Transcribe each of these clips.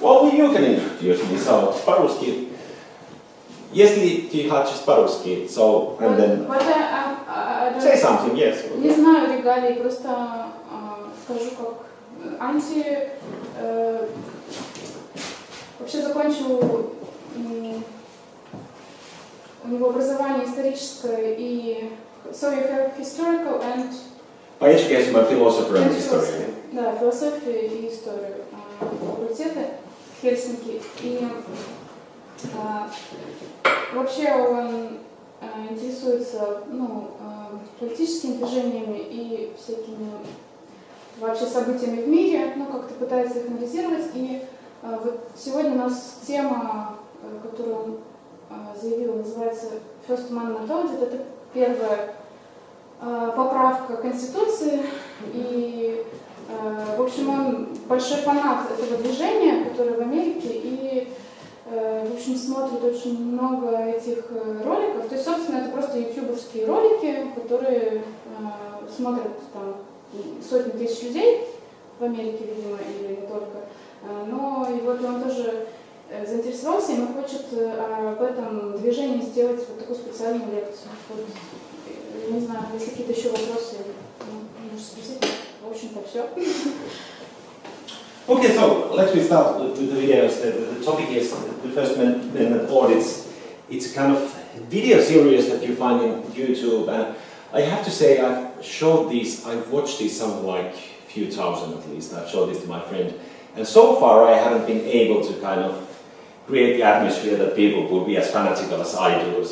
Well, you can introduce me. So, по-русски. Если ты хочешь по-русски, so, and then say something, yes. Не знаю регалий, просто скажу как анти. Вообще закончил у него образование историческое и so you have historical and By education, I'm a philosopher and historian. Да, философию и историю факультета в Хельсинки. И вообще он интересуется политическими движениями и всякими вообще событиями в мире, как-то пытается их анализировать. И вот сегодня у нас тема, которую он заявил, называется First Amendment Audit. Это первая поправка Конституции. И, в общем, он большой фанат этого движения, которое в Америке, и, в общем, смотрит очень много этих роликов. То есть, собственно, это просто ютубовские ролики, которые смотрят там сотни тысяч людей в Америке, видимо, или не только. Но и вот он тоже заинтересовался, и он хочет об этом движении сделать вот такую специальную лекцию. Вот, не знаю, если какие-то еще вопросы, можете спросить. В общем-то, все. Okay, so let's start with the videos. The topic is the First Amendment Audits. It's a kind of video series that you find in YouTube, and I have to say I've showed these, I've watched these something like a few thousand at least. I've showed this to my friend, and so far I haven't been able to kind of create the atmosphere that people would be as fanatical as I do.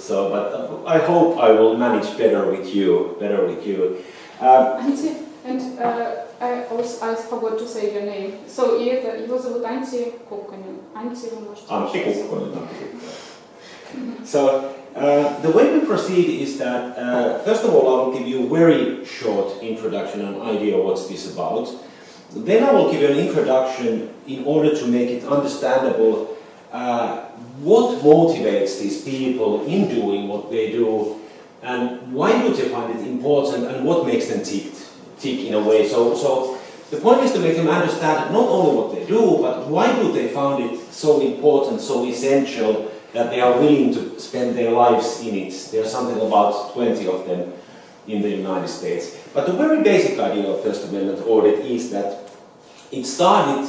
But I hope I will manage better with you. Анти, and I forgot to say your name. So его зовут Анти Кукконен. Анти, вы можете. Antti Kukkonen. So the way we proceed is that first of all I will give you a very short introduction and idea what's this about. Then I will give you an introduction in order to make it understandable what motivates these people in doing what they do, and why do they find it important, and what makes them tick in a way. So the point is to make them understand not only what they do, but why do they find it so important, so essential, that they are willing to spend their lives in it. There's something about 20 of them in the United States. But the very basic idea of First Amendment audit is that it started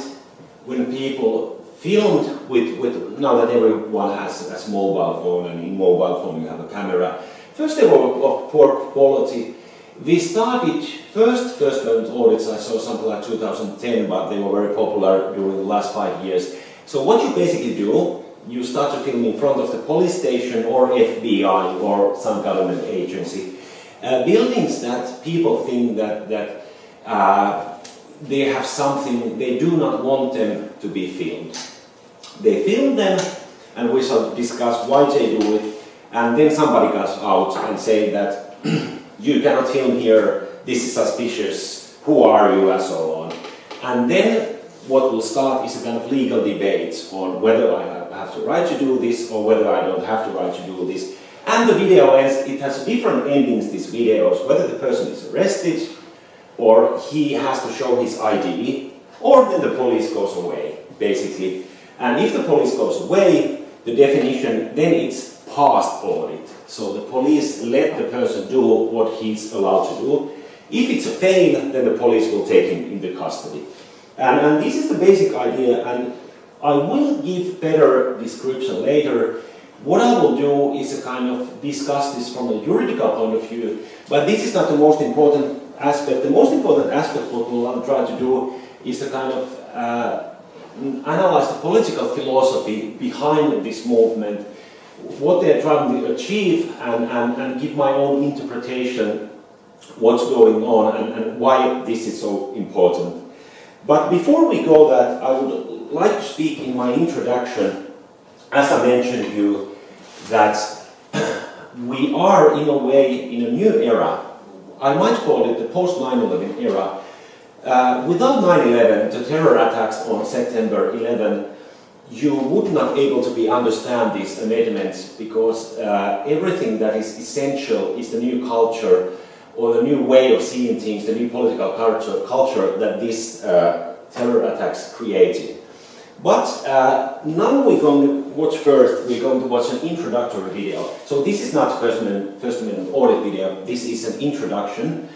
when people filmed with now that everyone has a mobile phone, and in mobile phone you have a camera. First they were of poor quality. We started First Amendment audits, I saw something like 2010, but they were very popular during the last 5 years. So what you basically do, you start to film in front of the police station or FBI or some government agency. Buildings that people think that they have something, they do not want them to be filmed. They film them, and we shall discuss why they do it, and then somebody comes out and say that you cannot film here, this is suspicious, who are you, and so on. And then what will start is a kind of legal debate on whether I have the right to do this or whether I don't have the right to do this. And the video it has different endings, these videos, whether the person is arrested, or he has to show his ID, or then the police goes away, basically. And if the police goes away, the definition, then it's past audit. So the police let the person do what he's allowed to do. If it's a fail, then the police will take him into custody. And this is the basic idea, and I will give better description later. What I will do is a kind of discuss this from a juridical point of view, but this is not the most important aspect. The most important aspect what we'll try to do is to kind of analyze the political philosophy behind this movement, what they're trying to achieve, and give my own interpretation what's going on and why this is so important. But before we go that, I would like to speak in my introduction, as I mentioned to you, that we are in a way in a new era. I might call it the post 9/11 era. Without 9/11, the terror attacks on September 11, you would not able to understand these amendments, because everything that is essential is the new culture or the new way of seeing things, the new political culture that these terror attacks created. But now we're going to watch first, we're going to watch an introductory video. So this is not First Amendment audit video, this is an introduction.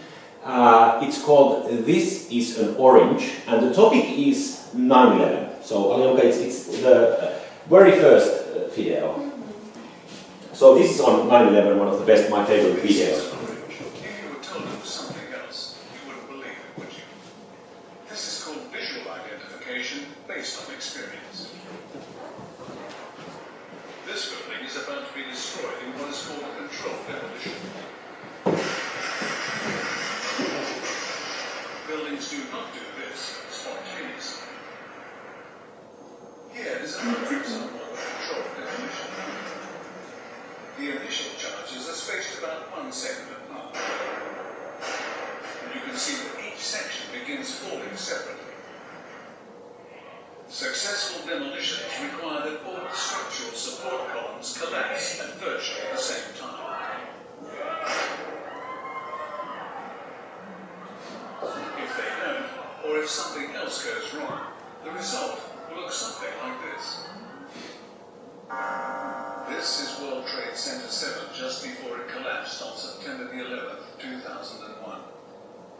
It's called This is an Orange, and the topic is 9/11. So it's the very first video. So this is on 9/11, one of the best, my favorite videos. If you were told it was something else, you wouldn't believe it, would you? This is called visual identification based on experience. This building is about to be destroyed in what is called a controlled demolition. Buildings do not do this spontaneously. Here is another example of controlled demolition. The initial charges are spaced about 1 second apart. And you can see that each section begins falling separately. Successful demolitions require that all structural support columns collapse at virtually the same time. If they don't, or if something else goes wrong, the result will look something like this. This is World Trade Center 7 just before it collapsed on September the 11th, 2001.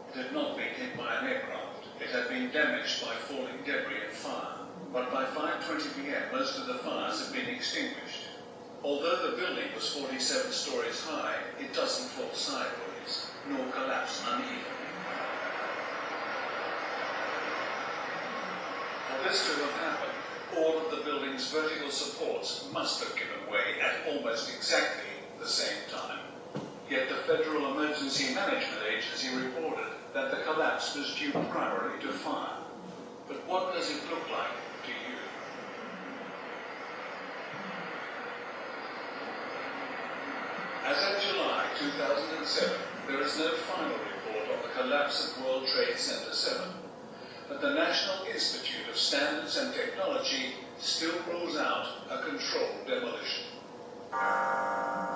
It had not been hit by an aircraft. It had been damaged by falling debris and fire. But by 5:20 p.m. most of the fires had been extinguished. Although the building was 47 stories high, it doesn't fall sideways, nor collapse unevenly. For this to have happened, all of the building's vertical supports must have given way at almost exactly the same time. Yet the Federal Emergency Management Agency reported that the collapse was due primarily to fire. But what does it look like to you? As of July 2007, there is no final report on the collapse of World Trade Center 7. But the National Institute of Standards and Technology still rules out a controlled demolition.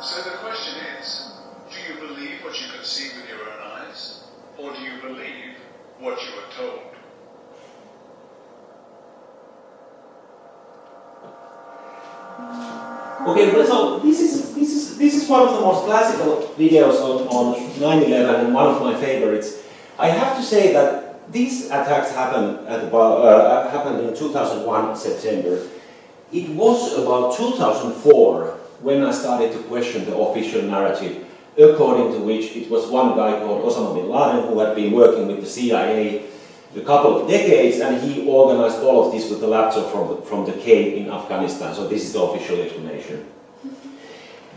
So the question is, do you believe what you can see with your own eyes? Or do you believe what you are told? Okay, well, so this is one of the most classical videos on 9/11 and one of my favorites. I have to say that these attacks happened in 2001 September. It was about 2004 when I started to question the official narrative, according to which it was one guy called Osama bin Laden who had been working with the CIA a couple of decades, and he organized all of this with the laptop from the cave in Afghanistan. So this is the official explanation.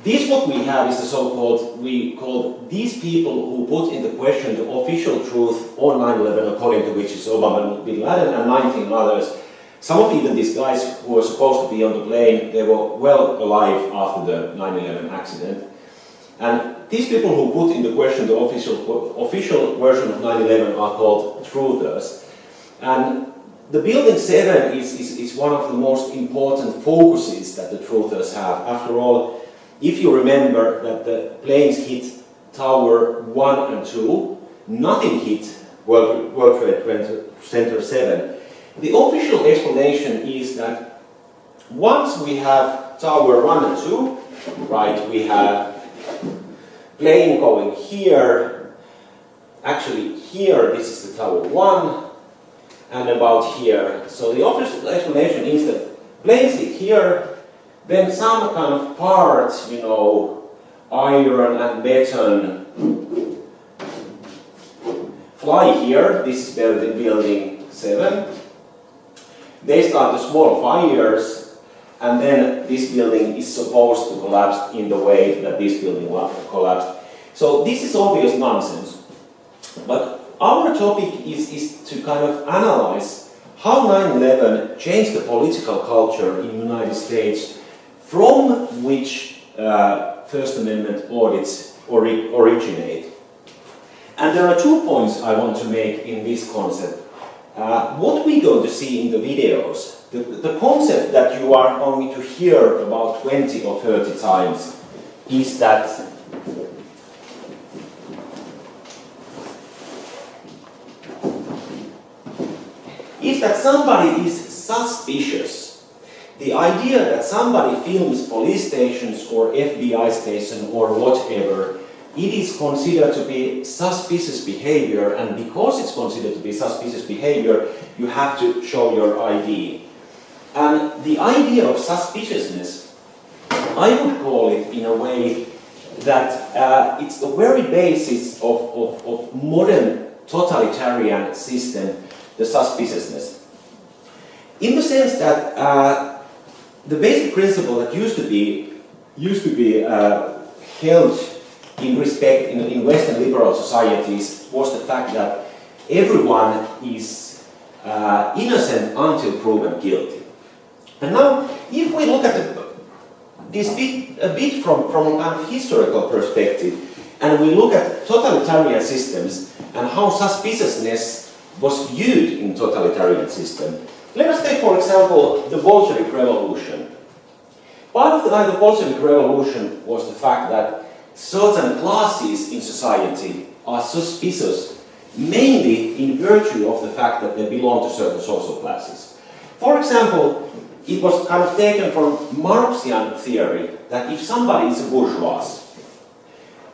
This what we have is the so-called, we call these people who put into question the official truth on 9/11, according to which is Osama bin Laden and 19 others. Some of even these guys who were supposed to be on the plane, they were well alive after the 9/11 accident. And these people who put into question the official version of 9/11 are called truthers. And the Building 7 is one of the most important focuses that the truthers have. After all, if you remember that the planes hit Tower 1 and 2, nothing hit World Trade Center 7. The official explanation is that once we have Tower 1 and 2, right, we have plane going here, actually here, this is the Tower 1, and about here. So the official explanation is that planes hit here, then some kind of parts, you know, iron and beton, fly here. This is Building 7. They start the small fires, and then this building is supposed to collapse in the way that this building collapsed. So this is obvious nonsense. But our topic is to kind of analyze how 9/11 changed the political culture in the United States, from which First Amendment audits originate. And there are 2 points I want to make in this concept. What we're going to see in the videos, the concept that you are going to hear about 20 or 30 times is that somebody is suspicious. The idea that somebody films police stations or FBI station or whatever, it is considered to be suspicious behavior, and because it's considered to be suspicious behavior, you have to show your ID. And the idea of suspiciousness, I would call it in a way that it's the very basis of modern totalitarian system, the suspiciousness. In the sense that the basic principle that used to be held in respect in Western liberal societies was the fact that everyone is innocent until proven guilty. And now, if we look at this a bit from a kind of historical perspective, and we look at totalitarian systems and how suspiciousness was viewed in totalitarian system, let us take, for example, the Bolshevik Revolution. Part of the Bolshevik Revolution was the fact that certain classes in society are suspicious, mainly in virtue of the fact that they belong to certain social classes. For example, it was kind of taken from Marxian theory that if somebody is a bourgeois,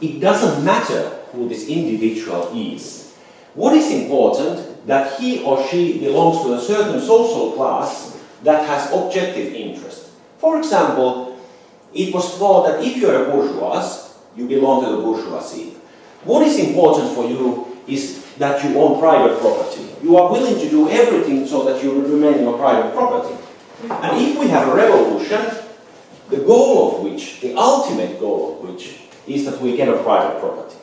it doesn't matter who this individual is. What is important that he or she belongs to a certain social class that has objective interest. For example, it was thought that if you're a bourgeois, you belong to the bourgeoisie. What is important for you is that you own private property. You are willing to do everything so that you remain your private property. And if we have a revolution, the goal of which, the ultimate goal of which, is that we get a private property.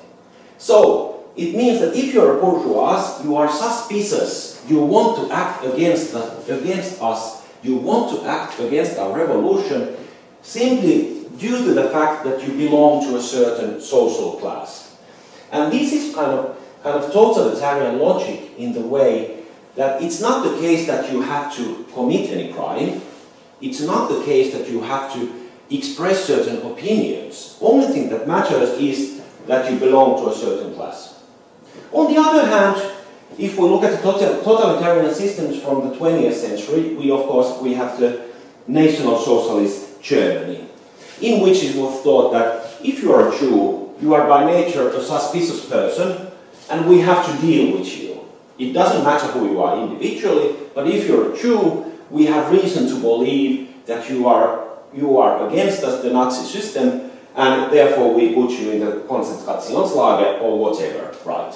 So, it means that if you're a bourgeois, you are suspicious, you want to act against us, you want to act against our revolution, simply due to the fact that you belong to a certain social class. And this is kind of totalitarian logic in the way that it's not the case that you have to commit any crime, it's not the case that you have to express certain opinions. Only thing that matters is that you belong to a certain class. On the other hand, if we look at the totalitarian systems from the 20th century, we have the National Socialist Germany, in which it was thought that if you are a Jew, you are by nature a suspicious person, and we have to deal with you. It doesn't matter who you are individually, but if you're a Jew, we have reason to believe that you are against us, the Nazi system, and therefore we put you in the Konzentrationslager or whatever, right?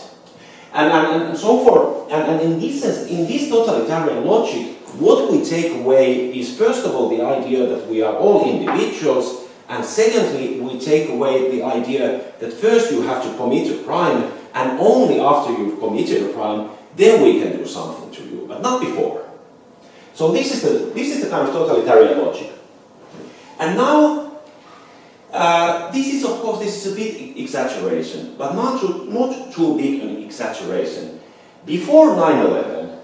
And so forth. And in this sense, in this totalitarian logic, what we take away is first of all the idea that we are all individuals, and secondly, we take away the idea that first you have to commit a crime, and only after you've committed a crime, then we can do something to you, but not before. So this is the kind of totalitarian logic. And now, this is a bit exaggeration, but not too big an exaggeration. Before 9/11,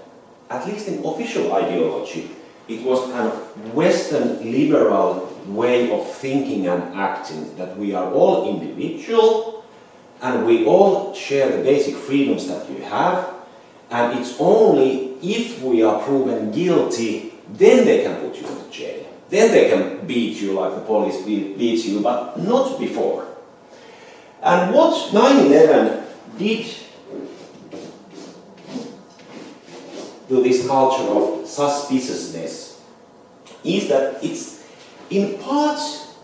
at least in official ideology, it was kind of Western liberal way of thinking and acting, that we are all individual, and we all share the basic freedoms that you have, and it's only if we are proven guilty, then they can put you in jail. Then they can beat you like the police beats you, but not before. And what 9/11 did to this culture of suspiciousness is that in part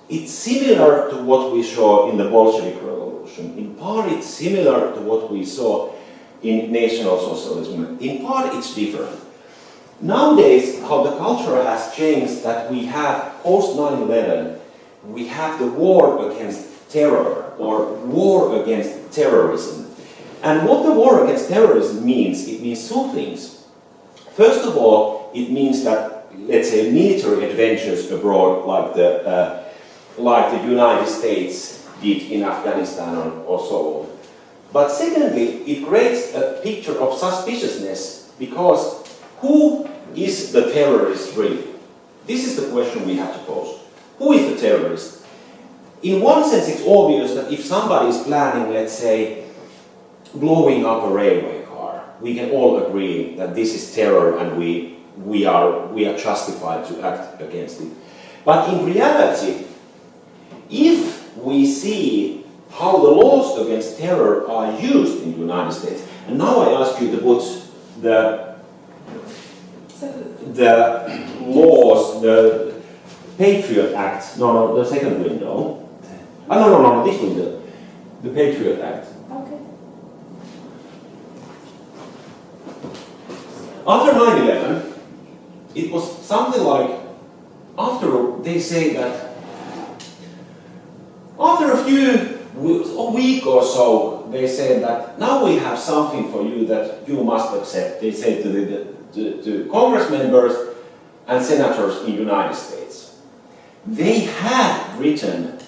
it's similar to what we saw in the Bolshevik Revolution. In part it's similar to what we saw in National Socialism. In part it's different. Nowadays, how the culture has changed, that we have, post 9/11, we have the war against terror, or war against terrorism. And what the war against terrorism means, it means two things. First of all, it means that, let's say, military adventures abroad, like the United States did in Afghanistan or so on. But secondly, it creates a picture of suspiciousness, because who is the terrorist really? This is the question we have to pose. Who is the terrorist? In one sense, it's obvious that if somebody is planning, let's say, blowing up a railway car, we can all agree that this is terror, and we we are justified to act against it. But in reality, if we see how the laws against terror are used in the United States, and now I ask you to put the laws, the Patriot Act, no, the second window. No, this window, the Patriot Act. Okay. After 9/11, it was something like, they say that after a week or so, they said that now we have something for you that you must accept. They said to Congress members and senators in the United States. They had written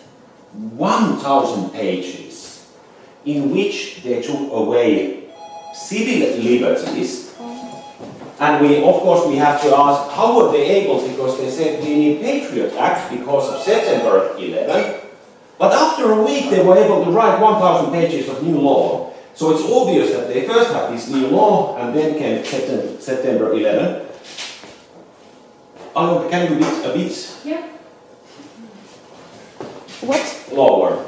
1,000 pages in which they took away civil liberties. And of course, we have to ask, how were they able? Because they said we need Patriot Act because of September 11. But after a week, they were able to write 1,000 pages of new law. So it's obvious that they first have this new law, and then came September 11. Can you be a bit? Yeah. What? Lower.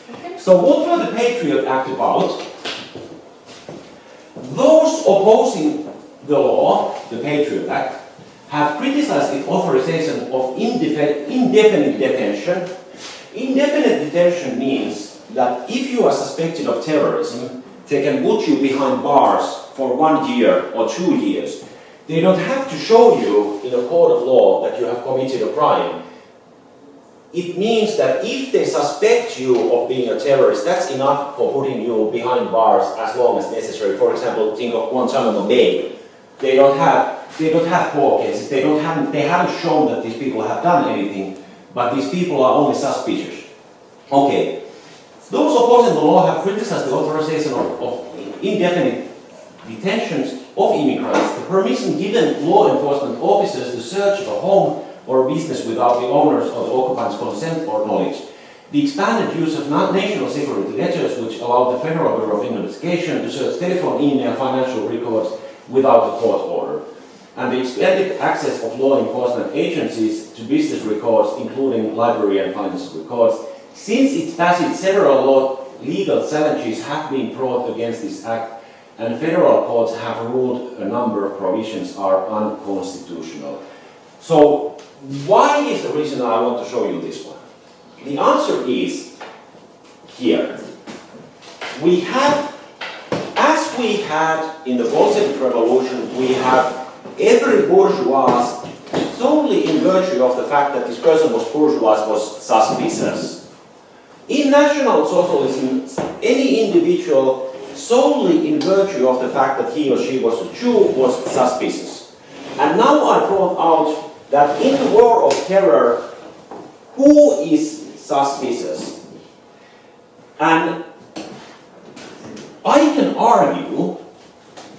Okay. So what were the Patriot Act about? Those opposing the law, the Patriot Act, have criticized the authorization of indefinite detention. Indefinite detention means that if you are suspected of terrorism, they can put you behind bars for 1 year or 2 years. They don't have to show you in a court of law that you have committed a crime. It means that if they suspect you of being a terrorist, that's enough for putting you behind bars as long as necessary. For example, think of Guantanamo Bay. They don't have court cases. They haven't shown that these people have done anything, but these people are only suspicious. Okay. Those opposing the law have criticized the authorization of indefinite detentions of immigrants, the permission given law enforcement officers to search a home or business without the owners or the occupants' consent or knowledge. The expanded use of national security letters, which allowed the Federal Bureau of Investigation to search telephone, email, financial records without a court order. And the expanded access of law enforcement agencies to business records, including library and financial records. Since its passage, several legal challenges have been brought against this act, and federal courts have ruled a number of provisions are unconstitutional. So, why is the reason I want to show you this one? The answer is here. We have, as we had in the Bolshevik Revolution, we have every bourgeois solely in virtue of the fact that this person was bourgeois was suspicious. In National Socialism, any individual solely in virtue of the fact that he or she was a Jew was suspicious. And now I brought out that in the war of terror, who is suspicious? And I can argue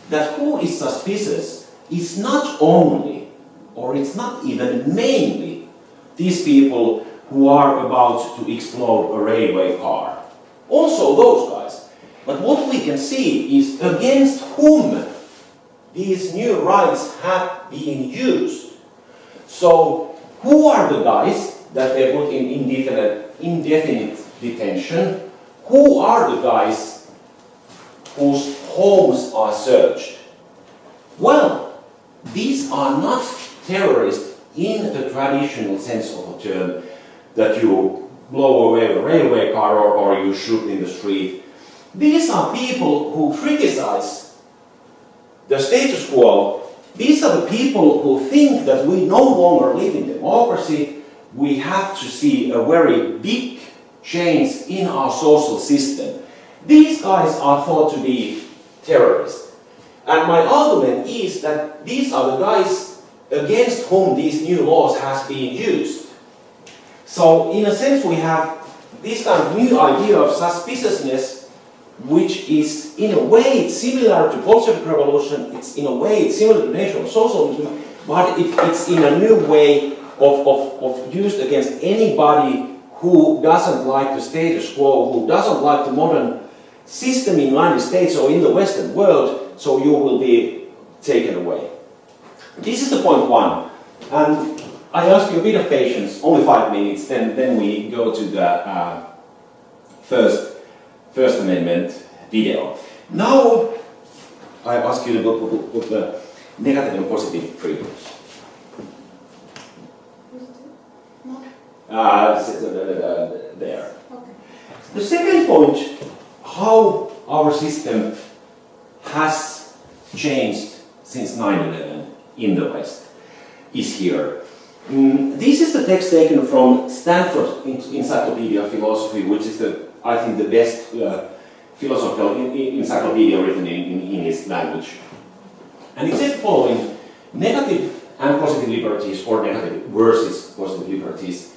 that who is suspicious is not only, or it's not even mainly, these people who are about to explode a railway car. Also those guys. But what we can see is against whom these new rights have been used. So, who are the guys that they put in indefinite detention? Who are the guys whose homes are searched? Well, these are not terrorists in the traditional sense of the term, that you blow away a railway car or you shoot in the street. These are people who criticize the status quo. These are the people who think that we no longer live in democracy. We have to see a very big change in our social system. These guys are thought to be terrorists. And my argument is that these are the guys against whom these new laws have been used. So, in a sense, we have this kind of new idea of suspiciousness, which is in a way similar to Bolshevik Revolution, it's in a way similar to National Socialism, but it's in a new way of used against anybody who doesn't like the status quo, who doesn't like the modern system in the United States or in the Western world, so you will be taken away. This is the point one. And I ask you a bit of patience, only 5 minutes, then we go to the First Amendment video. Now, I ask you to put the negative and positive freedoms. There. Okay. The second point, how our system has changed since 9/11 in the West, is here. This is the text taken from Stanford Encyclopedia of Philosophy, which is I think the best philosophical encyclopedia written in English language. And it says the following: negative and positive liberties, or negative versus positive liberties.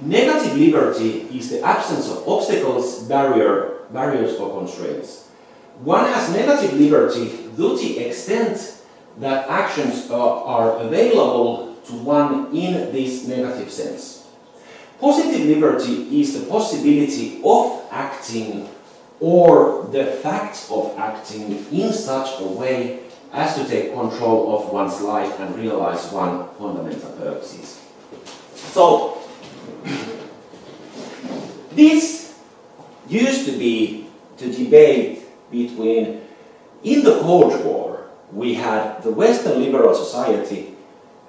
Negative liberty is the absence of obstacles, barriers or constraints. One has negative liberty to the extent that actions are available to one in this negative sense. Positive liberty is the possibility of acting or the fact of acting in such a way as to take control of one's life and realize one's fundamental purposes. So, this used to be the debate between, in the Cold War, we had the Western liberal society,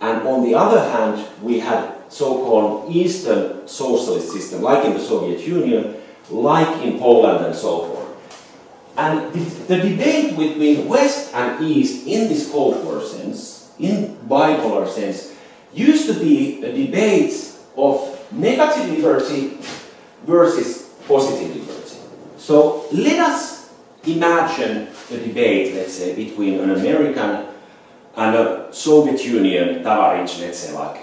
and on the other hand, we had so-called Eastern socialist system, like in the Soviet Union, like in Poland and so forth. And the debate between West and East in this Cold War sense, in bipolar sense, used to be a debate of negative liberty versus positive liberty. So let us imagine a debate, let's say, between an American and a Soviet Union Tavarich, let's say, like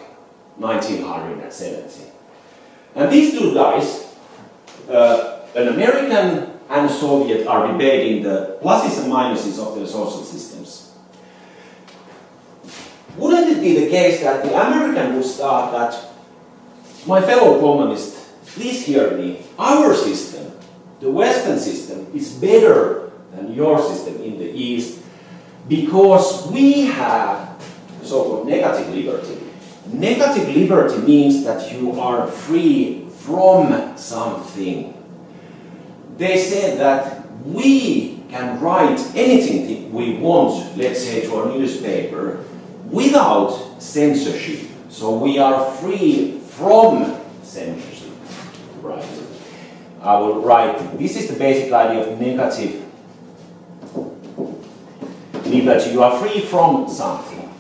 1970. And these two guys, an American and Soviet, are debating the pluses and minuses of their social systems. Wouldn't it be the case that the American would start that, my fellow communist, please hear me, our system, the Western system, is better than your system in the East because we have so-called negative liberty. Negative liberty means that you are free from something. They said that we can write anything we want, let's say, to a newspaper without censorship. So we are free from censorship. Right. I will write, this is the basic idea of negative liberty. You are free from something.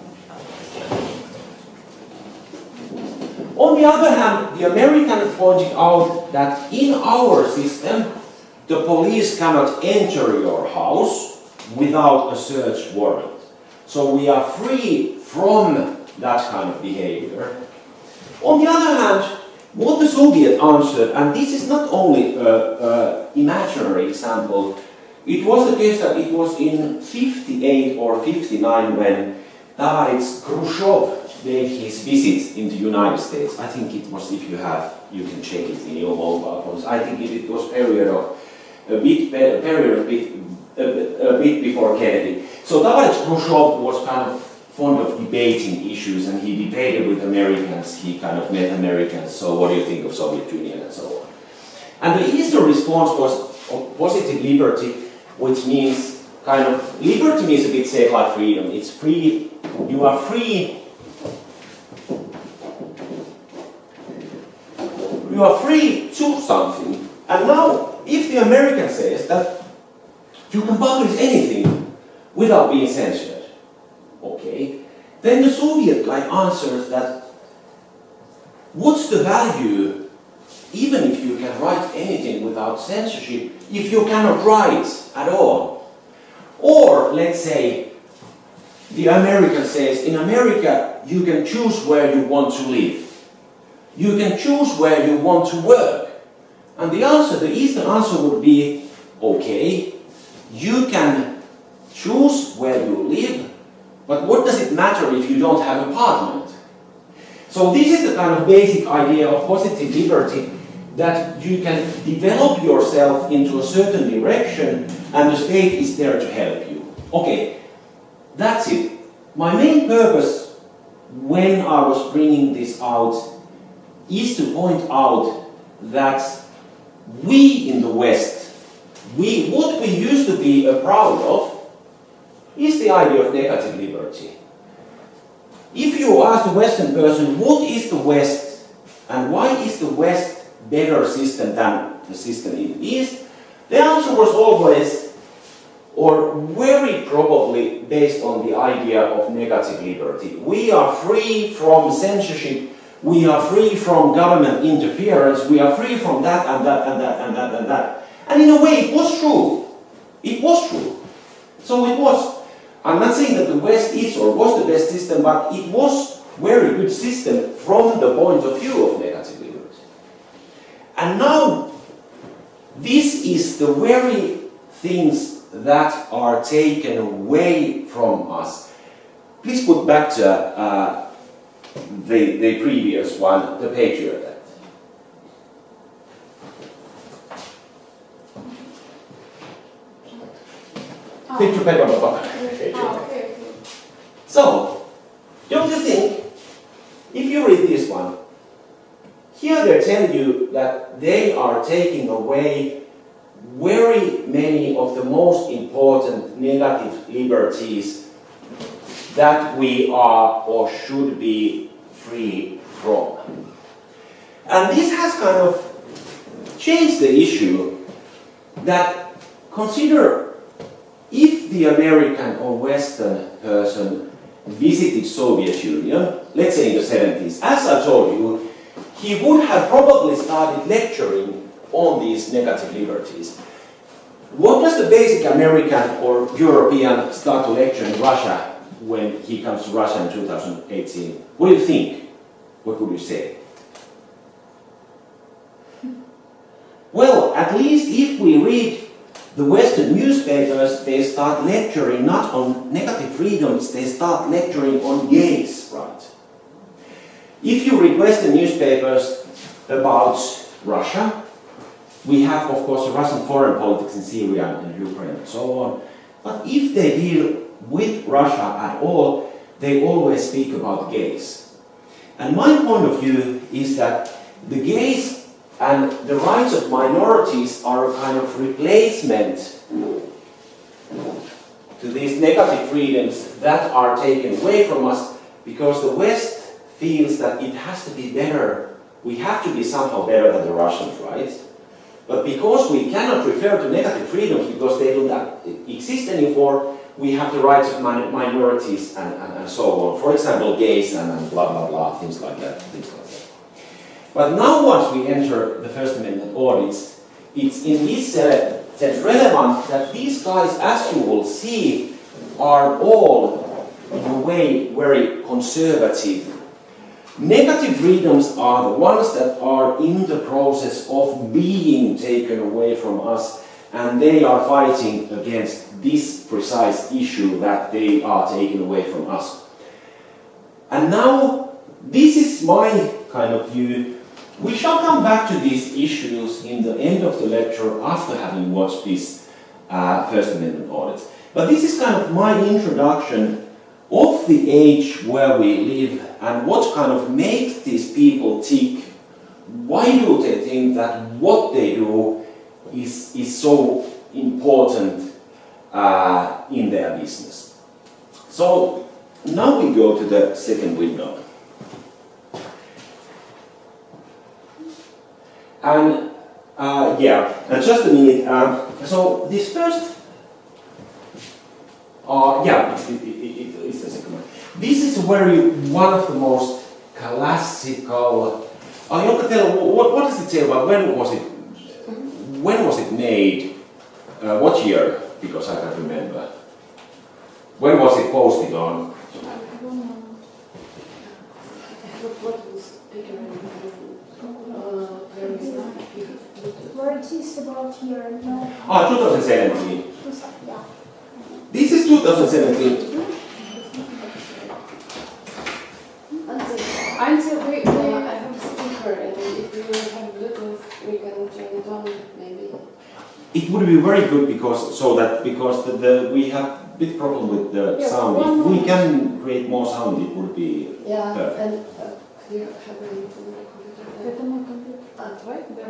On the other hand, the American pointed out that in our system, the police cannot enter your house without a search warrant. So we are free from that kind of behavior. On the other hand, what the Soviet answered, and this is not only an imaginary example, it was the case that it was in 58 or 59 when Tavarich Khrushchev made his visit in the United States. I think it was, if you have, you can check it in your mobile phones. I think it was a bit before Kennedy. So Tavarich Khrushchev was kind of fond of debating issues, and he debated with Americans. He kind of met Americans. So what do you think of Soviet Union and so on? And the Eastern response was of positive liberty, which means kind of liberty means a bit safe like freedom. It's free. You are free. You are free to something. And now, if the American says that you can publish anything without being censored, okay, then the Soviet guy answers that what's the value, even if you can write anything without censorship, if you cannot write at all? Or, let's say, the American says, in America, you can choose where you want to live. You can choose where you want to work. And the answer, the Eastern answer would be, okay, you can choose where you live, but what does it matter if you don't have an apartment? So this is the kind of basic idea of positive liberty, that you can develop yourself into a certain direction and the state is there to help you. Okay, that's it. My main purpose when I was bringing this out is to point out that we in the West, what we used to be proud of is the idea of negative liberty. If you ask a Western person, what is the West and why is the West better system than the system in the East, the answer was always, or very probably, based on the idea of negative liberty. We are free from censorship, we are free from government interference, we are free from that and that and that and that and that. And in a way, it was true. It was true. So it was. I'm not saying that the West is or was the best system, but it was a very good system from the point of view of negative liberty. And now, this is the very things that are taken away from us. Please put back to the previous one, the Patriot Act. Picture paper, okay. So, don't you think, if you read this one, here they tell you that they are taking away very many of the most important negative liberties that we are or should be free from. And this has kind of changed the issue that consider if the American or Western person visited Soviet Union, let's say in the 70s, as I told you, he would have probably started lecturing on these negative liberties. What does the basic American or European start to lecture in Russia when he comes to Russia in 2018? What do you think? What would you say? Well, at least if we read the Western newspapers, they start lecturing not on negative freedoms, they start lecturing on gays, right? If you read Western newspapers about Russia, we have, of course, Russian foreign politics in Syria and Ukraine and so on. But if they deal with Russia at all, they always speak about gays. And my point of view is that the gays and the rights of minorities are a kind of replacement to these negative freedoms that are taken away from us because the West feels that it has to be better. We have to be somehow better than the Russians, right? But because we cannot refer to negative freedoms because they do not exist anymore, we have the rights of minorities and so on. For example, gays and blah, blah, blah, things like that. But now once we enter the First Amendment audits, it's in this sense relevant that these guys, as you will see, are all, in a way, very conservative. Negative freedoms are the ones that are in the process of being taken away from us, and they are fighting against this precise issue that they are taken away from us. And now, this is my kind of view. We shall come back to these issues in the end of the lecture after having watched this First Amendment audits. But this is kind of my introduction of the age where we live and what kind of makes these people tick. Why do they think that what they do is so important in their business? So now we go to the second window. And just a minute. So this first, it's the second one. This is one of the most classical. You can tell what does it say about when was it made? What year? Because I can't remember. When was it posted on? Where it is about here, no? 2017. Yeah. This is 2017. Until we I have a speaker, and if you have Bluetooth, we can turn it on, maybe. It would be very good because we have bit problem with the Yeah, sound. one If we more. can create more sound, it would be Yeah, perfect. and you have a little computer. Это мой компьютер. Давай. Да.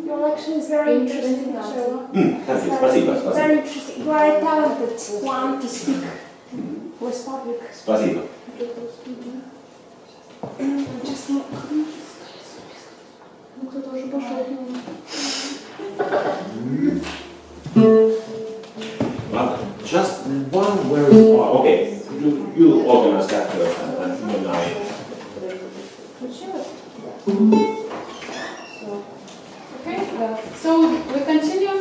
Your lecture is very interesting. Angela. Thank you, It's спасибо, very спасибо. interesting. You are a talented one to speak with public. Спасибо. Just Ну, кто-то уже пошел. Just one very okay. You organize that first, and then I. Okay, so we continue.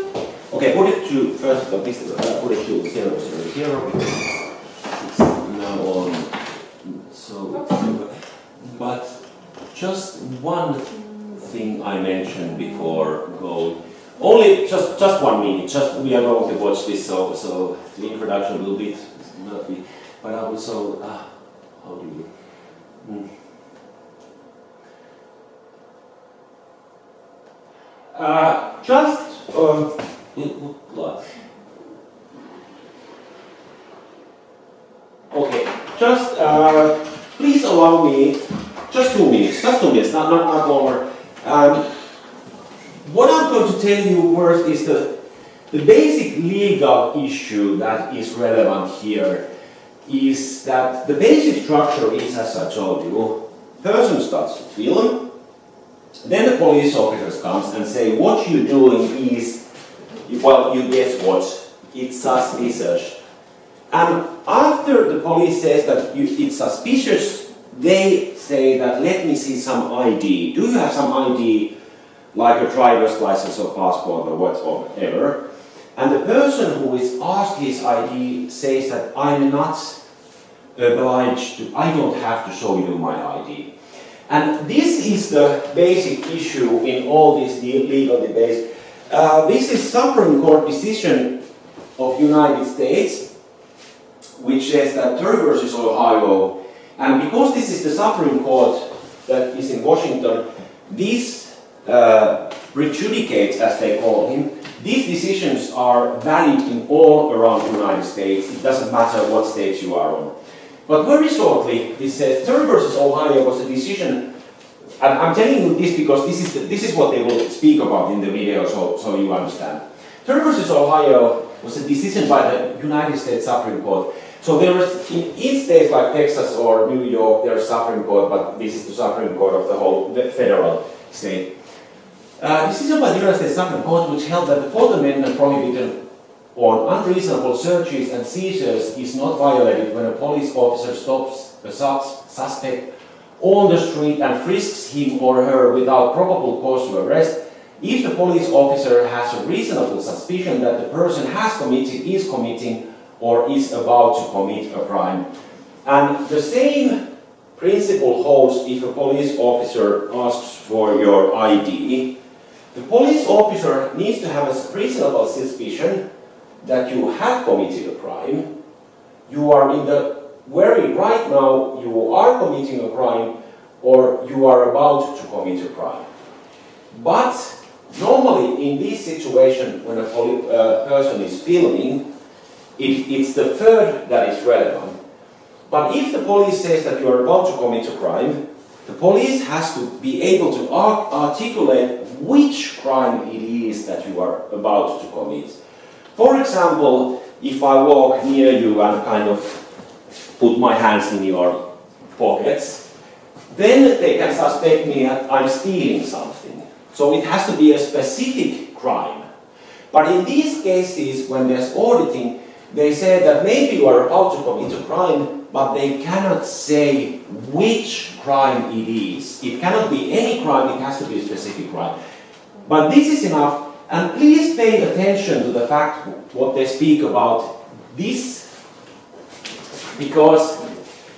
Okay, put it to first. Put it to 0, because it's now on. So, but just one thing I mentioned before going. Only just 1 minute. Just we are going to watch this, so the introduction will be not be. But I will so how do you? What? Okay, just please allow me just 2 minutes. Just 2 minutes, not longer. What I'm going to tell you first is the basic legal issue that is relevant here is that the basic structure is, as I told you, person starts to film, then the police officers comes and say what you're doing is, well, you guess what, it's suspicious. And after the police says that it's suspicious, they say that let me see some ID. Do you have some ID? Like a driver's license or passport or whatever. And the person who is asked his ID says that I'm not obliged to, I don't have to show you my ID. And this is the basic issue in all these legal debates. This is Supreme Court decision of United States, which says that Terry versus Ohio, and because this is the Supreme Court that is in Washington, this prejudicates, as they call him, these decisions are valid in all around the United States. It doesn't matter what state you are on. But very shortly, this says Terry versus Ohio was a decision, and I'm telling you this because this is what they will speak about in the video, so you understand. Terry versus Ohio was a decision by the United States Supreme Court. So there was, in each state like Texas or New York, there's Supreme Court, but this is the Supreme Court of the whole federal state. Decision by the United States Supreme Court which held that the Fourth Amendment prohibition on unreasonable searches and seizures is not violated when a police officer stops a suspect on the street and frisks him or her without probable cause to arrest if the police officer has a reasonable suspicion that the person has committed, is committing, or is about to commit a crime. And the same principle holds if a police officer asks for your ID. The police officer needs to have a reasonable suspicion that you have committed a crime. You are in the right now, you are committing a crime or you are about to commit a crime. But normally in this situation when a person is filming, it's the third that is relevant. But if the police says that you are about to commit a crime, the police has to be able to articulate which crime it is that you are about to commit. For example, if I walk near you and kind of put my hands in your pockets, then they can suspect me that I'm stealing something. So it has to be a specific crime. But in these cases, when there's auditing, they say that maybe you are about to commit a crime, but they cannot say which crime it is. It cannot be any crime, it has to be a specific crime. But this is enough, and please pay attention to the fact what they speak about this, because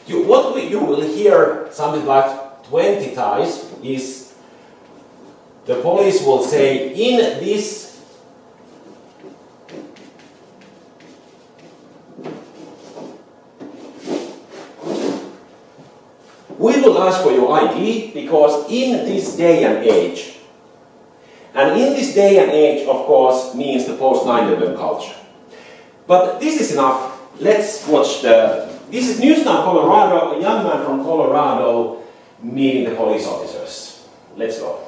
you will hear something like 20 times is the police will say in this we will ask for your ID because in this day and age. And in this day and age, of course, means the post 9/11 culture. But this is enough. Let's watch this is Newtown, Colorado, a young man from Colorado meeting the police officers. Let's go.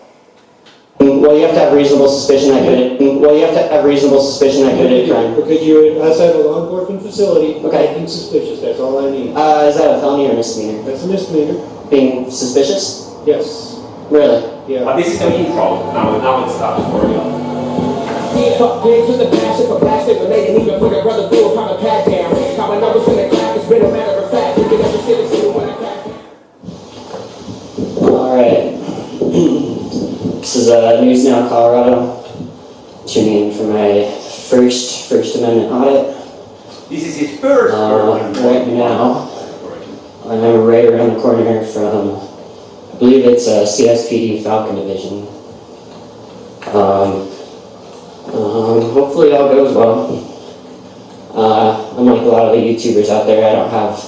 Well, you have to have reasonable suspicion that committed a crime. Because you're outside a law enforcement facility, Okay. acting suspicious, that's all I need. Is that a felony or a misdemeanor? That's a misdemeanor. Being suspicious? Yes. Really? Yeah. But this is an intro. Now it starts for real. Fuck pigs with the passion for plastic, but they didn't even put a brother through a proper pat down. How I know it's in the crack, it's been a matter of fact. You can never see the city when I crack. Alright. This is Newtown, Colorado. Tuning in for my First Amendment audit. This is his first Right now, I'm right around the corner from, I believe it's CSPD Falcon Division. Hopefully all goes well. Unlike a lot of the YouTubers out there, I don't have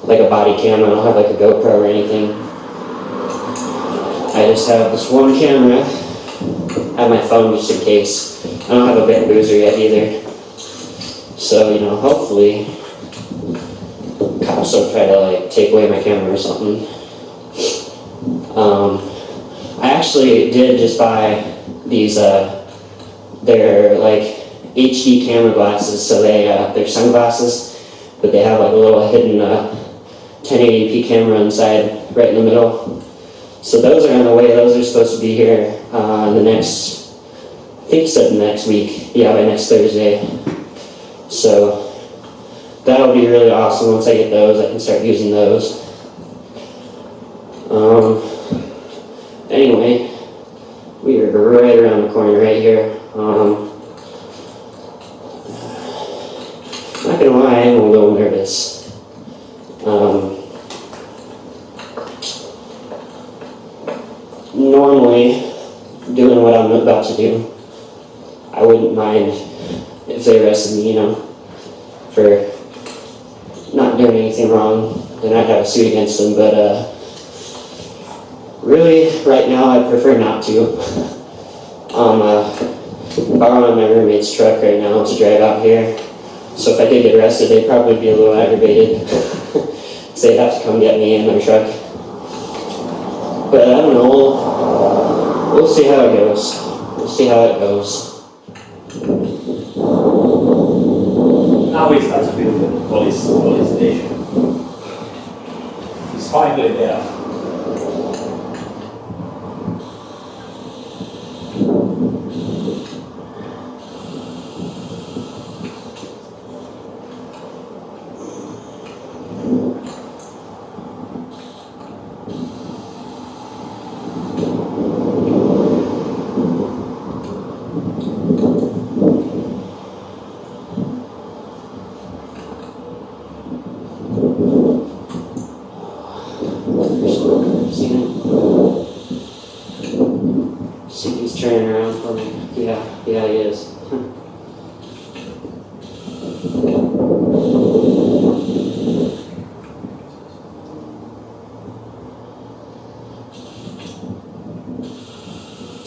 like a body cam, I don't have like a GoPro or anything. I just have this one camera, I have my phone just in case. I don't have a big boozer yet either. So, you know, hopefully cops don't try to like take away my camera or something. I actually did just buy these, they're like HD camera glasses, so they're sunglasses, but they have like a little hidden 1080p camera inside, right in the middle. So those are on the way, those are supposed to be here the next, I think you said next week, yeah, by next Thursday. So that'll be really awesome. Once I get those, I can start using those. Anyway, we are right around the corner right here. Not gonna lie, I am a little nervous. Normally, doing what I'm about to do, I wouldn't mind if they arrested me, you know, for not doing anything wrong, then I'd have a suit against them, but really, right now, I prefer not to. Borrowing my roommate's truck right now to drive out here, so if I did get arrested, they'd probably be a little aggravated, so they'd have to come get me in their truck. But I don't know, we'll see how it goes. We'll see how it goes. Now we start to build the police station. It's finally there. See if he's turning around for me. Yeah, he is.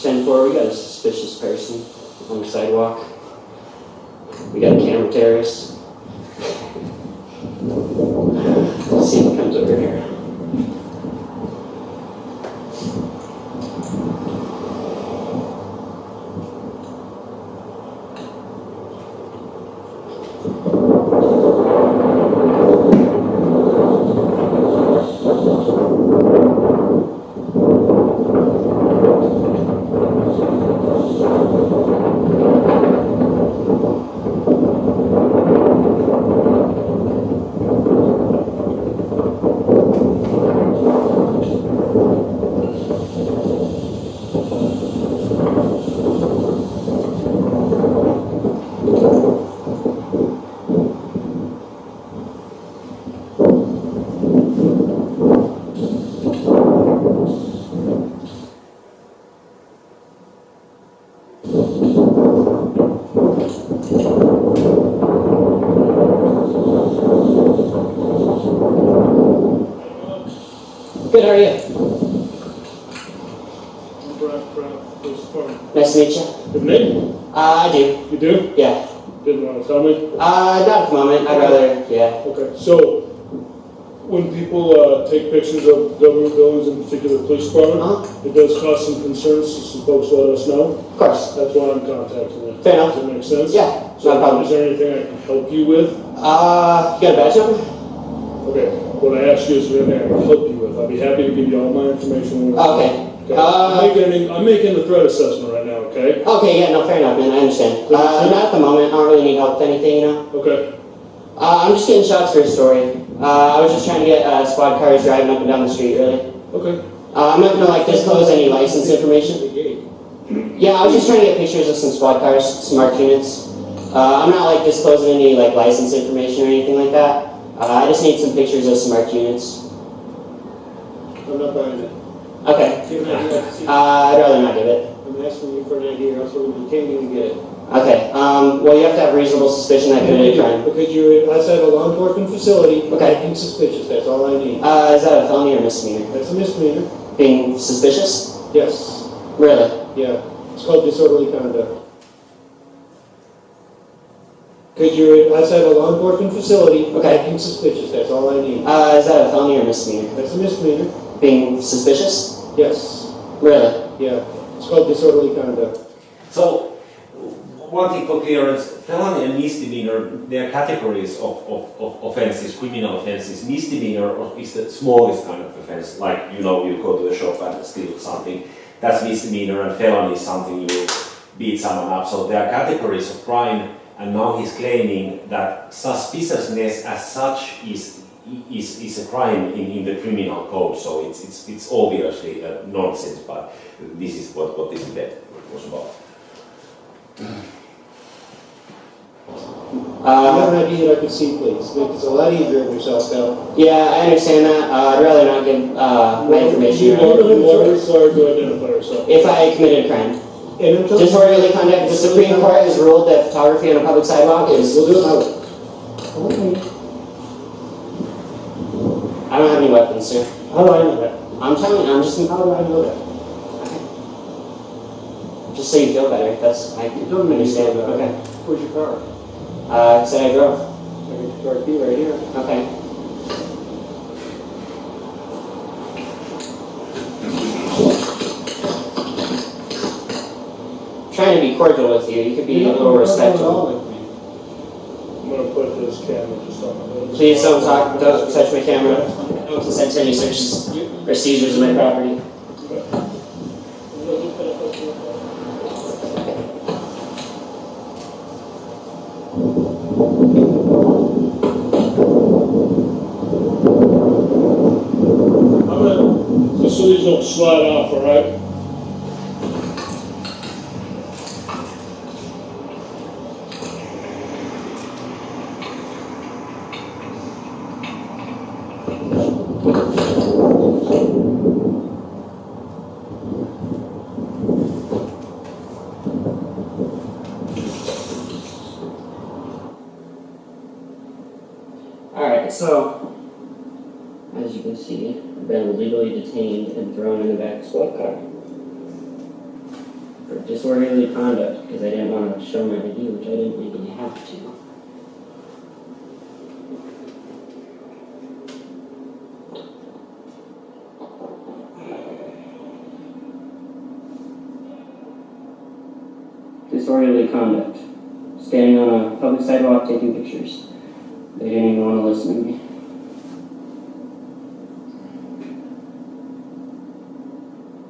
10-4, we got a suspicious person on the sidewalk. We got a camera terrorist. Let's see if he comes over here. Good, how are you? Police Department. Nice to meet you. Good name? I do. You do? Yeah. Didn't want to tell me? Not at the moment. I'd rather, yeah. Okay, so when people take pictures of government buildings, in particular police department, it does cause some concerns, so some folks let us know. Of course. That's why I'm contacting you. Fair enough. Does that make sense? Yeah, So not a problem. is there anything I can help you with? You got a badge number? Okay, what I asked you is there anything I can help you with? I'll be happy to give you all my information. Okay. I'm making the threat assessment right now, okay? Okay, yeah, no, fair enough, man. I understand. Not at the moment. I don't really need help with anything, you know? Okay. I'm just getting shots for a story. I was just trying to get squad cars driving up and down the street, really. Okay. I'm not gonna, like, disclose any license information. Yeah, I was just trying to get pictures of some squad cars, some marked units. I'm not, like, disclosing any, like, license information or anything like that. I just need some pictures of some marked units. I'm not buying it. Okay. Give an idea. I'd rather not give it. I'm asking you for an idea, or else we're detaining to get it. Okay. Well, you have to have reasonable suspicion that committed a crime. Because you're outside a law enforcement facility, Okay. acting suspicious, that's all I need. Is that a felony or misdemeanor? That's a misdemeanor. Being suspicious? Yes. Really? Yeah. It's called disorderly conduct. Because you're outside a law enforcement facility, Okay. acting suspicious, that's all I need. Is that a felony or misdemeanor? That's a misdemeanor. Being suspicious? Yes. Really? Yeah. It's called disorderly conduct. So, one thing for clearance, felony and misdemeanor, they are categories of offenses, criminal offenses. Misdemeanor is the smallest kind of offense, like, you know, you go to the shop and steal something. That's misdemeanor, and felony is something you beat someone up. So there are categories of crime, and now he's claiming that suspiciousness as such is a crime in the criminal code. So it's obviously nonsense, but this is what this debate was about. You have an idea that I could see, please. Make this a lot easier on yourself, Al. Yeah, I understand that. I'd rather not give my information. You are required to identify yourself. If I committed a crime. And I'm telling Disorderly conduct. The Supreme Court has ruled that photography on a public sidewalk is. We'll do it now. I don't have any weapons, sir. How do I know that? I'm telling you, I'm just. How do I know that? Just so you feel better. That's. I Don't understand. understand. Okay. Where's your car? It said I drove. I got your car key right here. Okay. Trying to be cordial with you. You could be a little respectful. I'm going to put this camera just on. Please don't talk. Don't touch my camera. Don't consent to any searches or seizures of my property. Just so these don't slide off, all right? Alright, so, as you can see, I've been illegally detained and thrown in the back of a squad car for disorderly conduct because I didn't want to show my ID, which I didn't legally have to. Disorderly conduct. Standing on a public sidewalk taking pictures. They didn't even want to listen to me.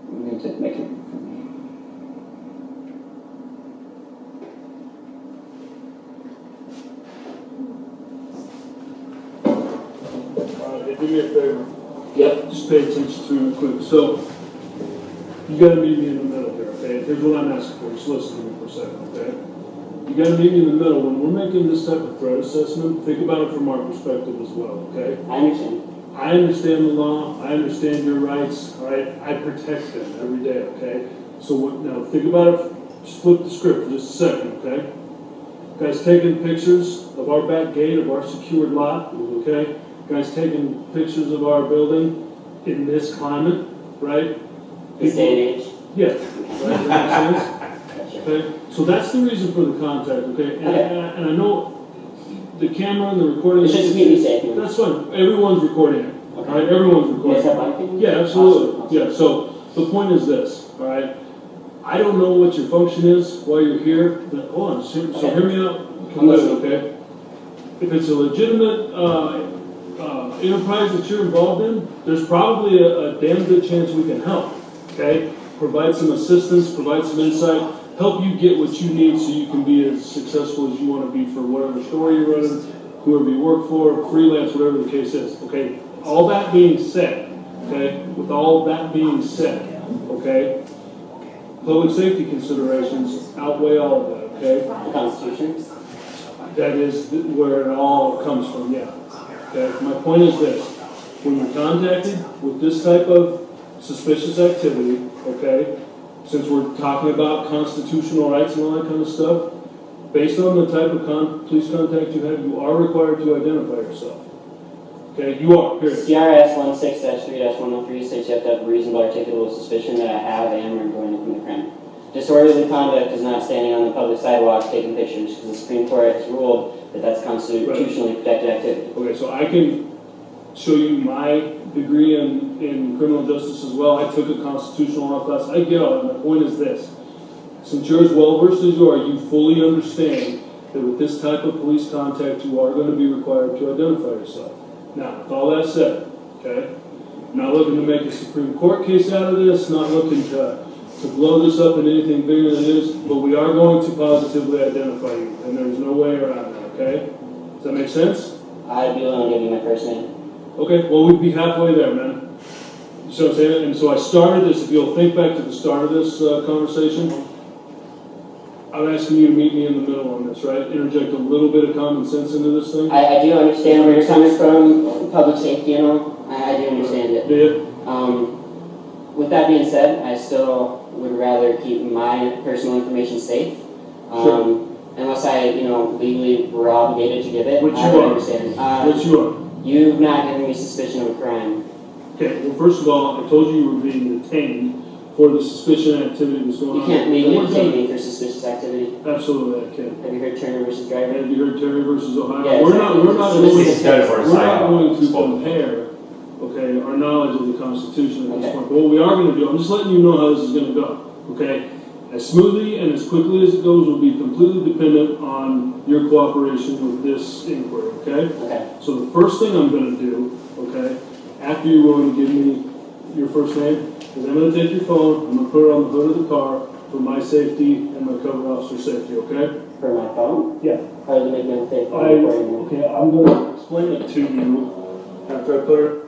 And they took my camera from me. Hey, do me a favor. Yep. Just pay attention to it quick. So, you gotta meet me in the middle here, okay? Here's what I'm asking for. Just listen to me for a second, okay? You gotta meet me in the middle. When we're making this type of threat assessment, think about it from our perspective as well, okay? I understand. I understand the law. I understand your rights, all right? I protect them every day, okay? So now think about it. Just flip the script for just a second, okay? Guys taking pictures of our back gate of our secured lot, okay? Guys taking pictures of our building in this climate, right? This day and age. Yeah, right, that makes sense? Okay, so that's the reason for the contact, okay? And I know the camera and the recording. It's just to keep me safe. That's fine, everyone's recording it, all right, everyone's You recording guys have it. my opinion? Yeah, absolutely, yeah, so the point is this, all right? I don't know what your function is while you're here, but hold on, so hear me out completely, okay? If it's a legitimate enterprise that you're involved in, there's probably a damn good chance we can help, okay? Provide some assistance, provide some insight, help you get what you need so you can be as successful as you want to be for whatever store you're running, whoever you work for, freelance, whatever the case is, okay? All that being said, okay, with all that being said, okay, public safety considerations outweigh all of that, okay? The Constitution? That is where it all comes from, yeah. Okay, my point is this, when you're contacted with this type of suspicious activity, okay, since we're talking about constitutional rights and all that kind of stuff, based on the type of police contact you have, you are required to identify yourself. Okay, you are, period. CRS 16-3-103 states you have to have a reasonable articulable suspicion that I have, am, or am going to commit a crime. Disorderly conduct is not standing on the public sidewalk taking pictures, because the Supreme Court has ruled that that's constitutionally protected activity. Okay, so I can show you my degree in criminal justice as well. I took a constitutional law class. I get all that. My point is this. Since you're as well versed as you are, you fully understand that with this type of police contact, you are going to be required to identify yourself. Now, with all that said, okay, I'm not looking to make a Supreme Court case out of this, not looking to blow this up in anything bigger than it is, but we are going to positively identify you, and there's no way around that, okay? Does that make sense? I'd be willing to give you my first name. Okay, well, we'd be halfway there, man. You see what I'm saying? And so I started this, if you'll think back to the start of this conversation, I'm asking you to meet me in the middle on this, right? Interject a little bit of common sense into this thing. I do understand where you're coming from, public safety and all. I do understand it. Do you? With that being said, I still would rather keep my personal information safe. Sure. Unless I, legally were obligated to give it. Which I you would are. understand. Which you are. You've not given me suspicion of a crime. Okay, well, first of all, I told you you were being detained for the suspicion activity that's going on. You can't legally detain me for suspicious activity. Absolutely, I can. Have you heard Turner versus Driver? Have you heard Terry versus Ohio? Yeah, we're not going to Spoken. compare, okay, our knowledge of the Constitution at this Okay. point. But what we are going to do, I'm just letting you know how this is going to go, okay? As smoothly and as quickly as it goes will be completely dependent on your cooperation with this inquiry, okay? Okay. So the first thing I'm going to do, okay, after you're willing to give me your first name, is I'm going to take your phone, I'm going to put it on the hood of the car for my safety and my cover officer safety, okay? For my phone? Yeah. How does it make me unsafe? Okay, I'm going to explain it to you after I put it.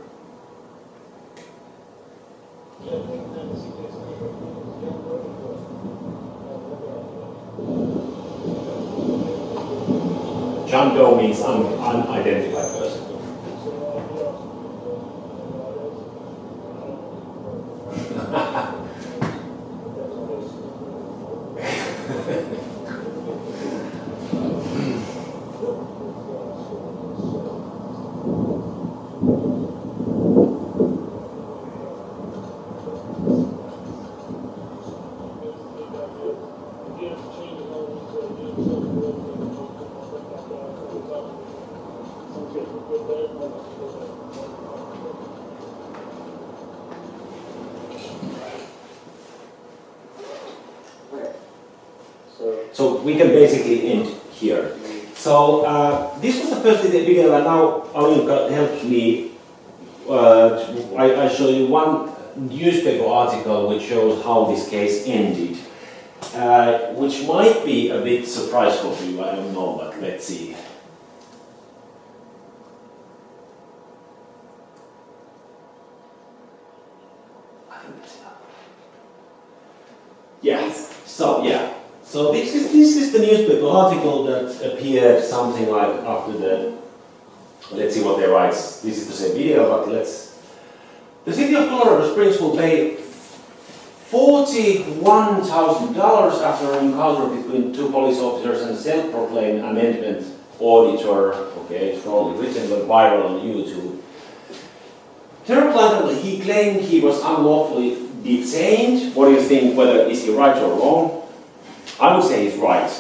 John Doe means unidentified person. So we can basically end here. So this was the first video, and now Alinka helps me. I show you one newspaper article which shows how this case ended, which might be a bit surprise for you. I don't know, but let's see. I think that's enough. Yes. So yeah. So this is the newspaper article that appeared something like after the. Let's see what they write. This is the same video, but let's. The city of Colorado Springs will pay $41,000 after an encounter between two police officers and a self-proclaimed amendment auditor. Okay, it's probably written but viral on YouTube. Terror he claimed he was unlawfully detained. What do you think whether is he right or wrong. I would say he's right.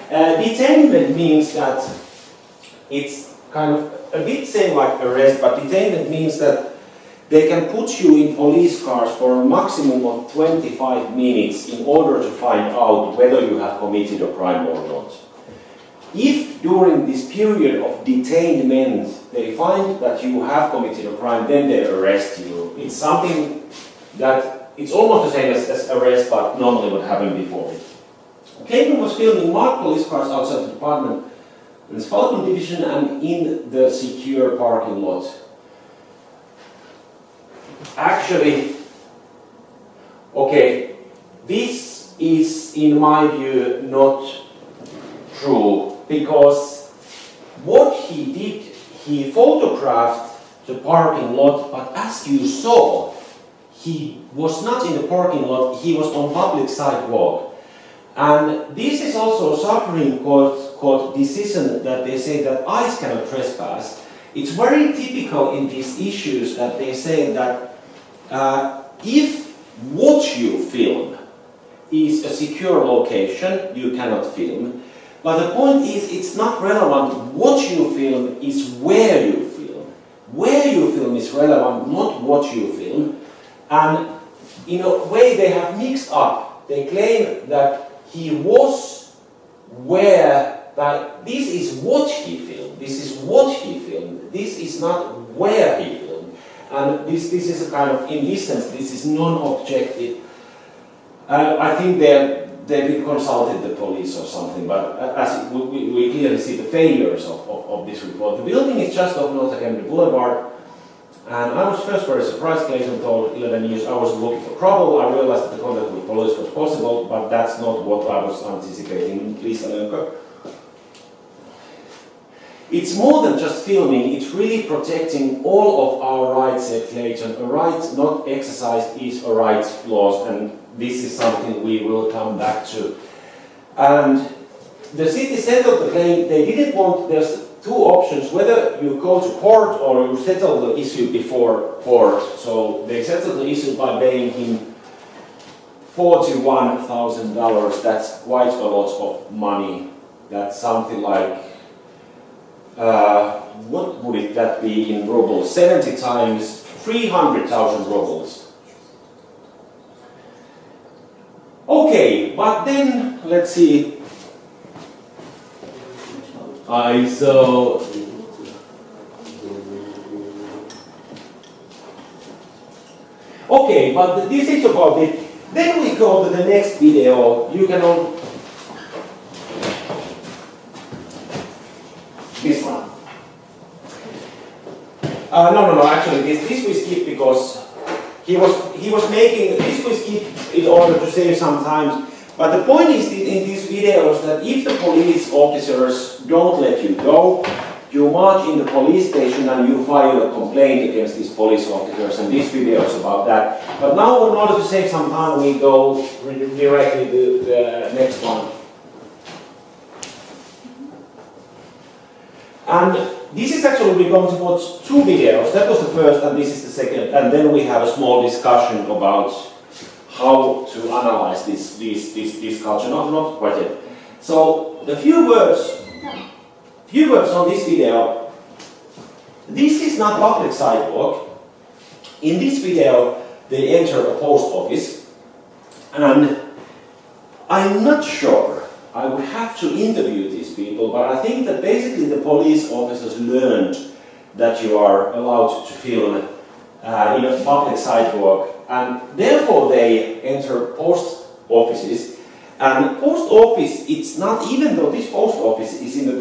Detainment means that it's kind of a bit same like arrest, but detainment means that they can put you in police cars for a maximum of 25 minutes in order to find out whether you have committed a crime or not. If during this period of detainment they find that you have committed a crime, then they arrest you. It's something that, it's almost the same as arrest, but normally what happened before. Clayton was filmed in marked police cars outside the department in the Falcon division and in the secure parking lot. Actually, okay, this is in my view not true, because what he did, he photographed the parking lot, but as you saw, he was not in the parking lot, he was on public sidewalk. And this is also a Supreme Court decision that they say that ICE cannot trespass. It's very typical in these issues that they say that if what you film is a secure location, you cannot film. But the point is, it's not relevant what you film, is where you film. Where you film is relevant, not what you film. And in a way they have mixed up. They claim that he was where, that this is what he filmed, this is what he filmed, this is not where he filmed. And this is a kind of, in this sense, this is non-objective. I think they consulted the police or something, but as we clearly see the failures of this report. The building is just off North Academy Boulevard, and I was first very surprised. Clayton told 11 years I was looking for trouble. I realized that the contact with police was possible, but that's not what I was anticipating. Please, Alenka. It's more than just filming, it's really protecting all of our rights, said Clayton. A right not exercised is a right lost, and this is something we will come back to. And the city settled the claim. They didn't want, there's two options, whether you go to court or you settle the issue before court. So they settled the issue by paying him $41,000. That's quite a lot of money. That's something like, what would that be in rubles? 70 times 300,000 rubles. Okay, but then let's see. So okay, but this is about it. Then we go to the next video. You can all this one. No. Actually, this we skip because he was making this we skip in order to save some time. But the point is in these videos that if the police officers don't let you go, you march in the police station and you file a complaint against these police officers, and this video is about that. But now, in order to save some time, we go directly to the next one. And this is actually, we're going to watch two videos. That was the first and this is the second, and then we have a small discussion about how to analyze this culture, not quite yet. So the few words on this video. This is not public sidewalk. In this video, they enter a post office, and I'm not sure. I would have to interview these people, but I think that basically the police officers learned that you are allowed to film in a public sidewalk. And therefore they enter post offices. And post office, it's not, even though this post office is in the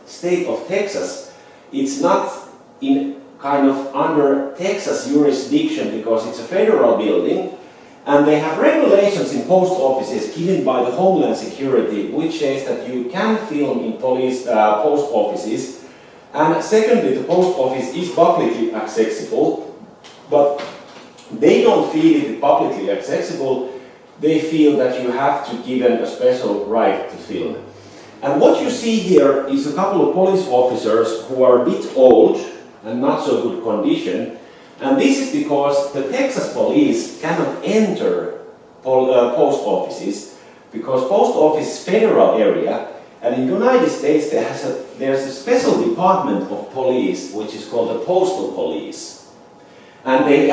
state of Texas, it's not in kind of under Texas jurisdiction because it's a federal building. And they have regulations in post offices given by the Homeland Security, which says that you can film in post offices. And secondly, the post office is publicly accessible. But they don't feel it publicly accessible, they feel that you have to give them a special right to film. And what you see here is a couple of police officers who are a bit old and not so good condition, And this is because the Texas police cannot enter post offices, because post office is federal area, and in the United States there's a special department of police which is called the postal police. And they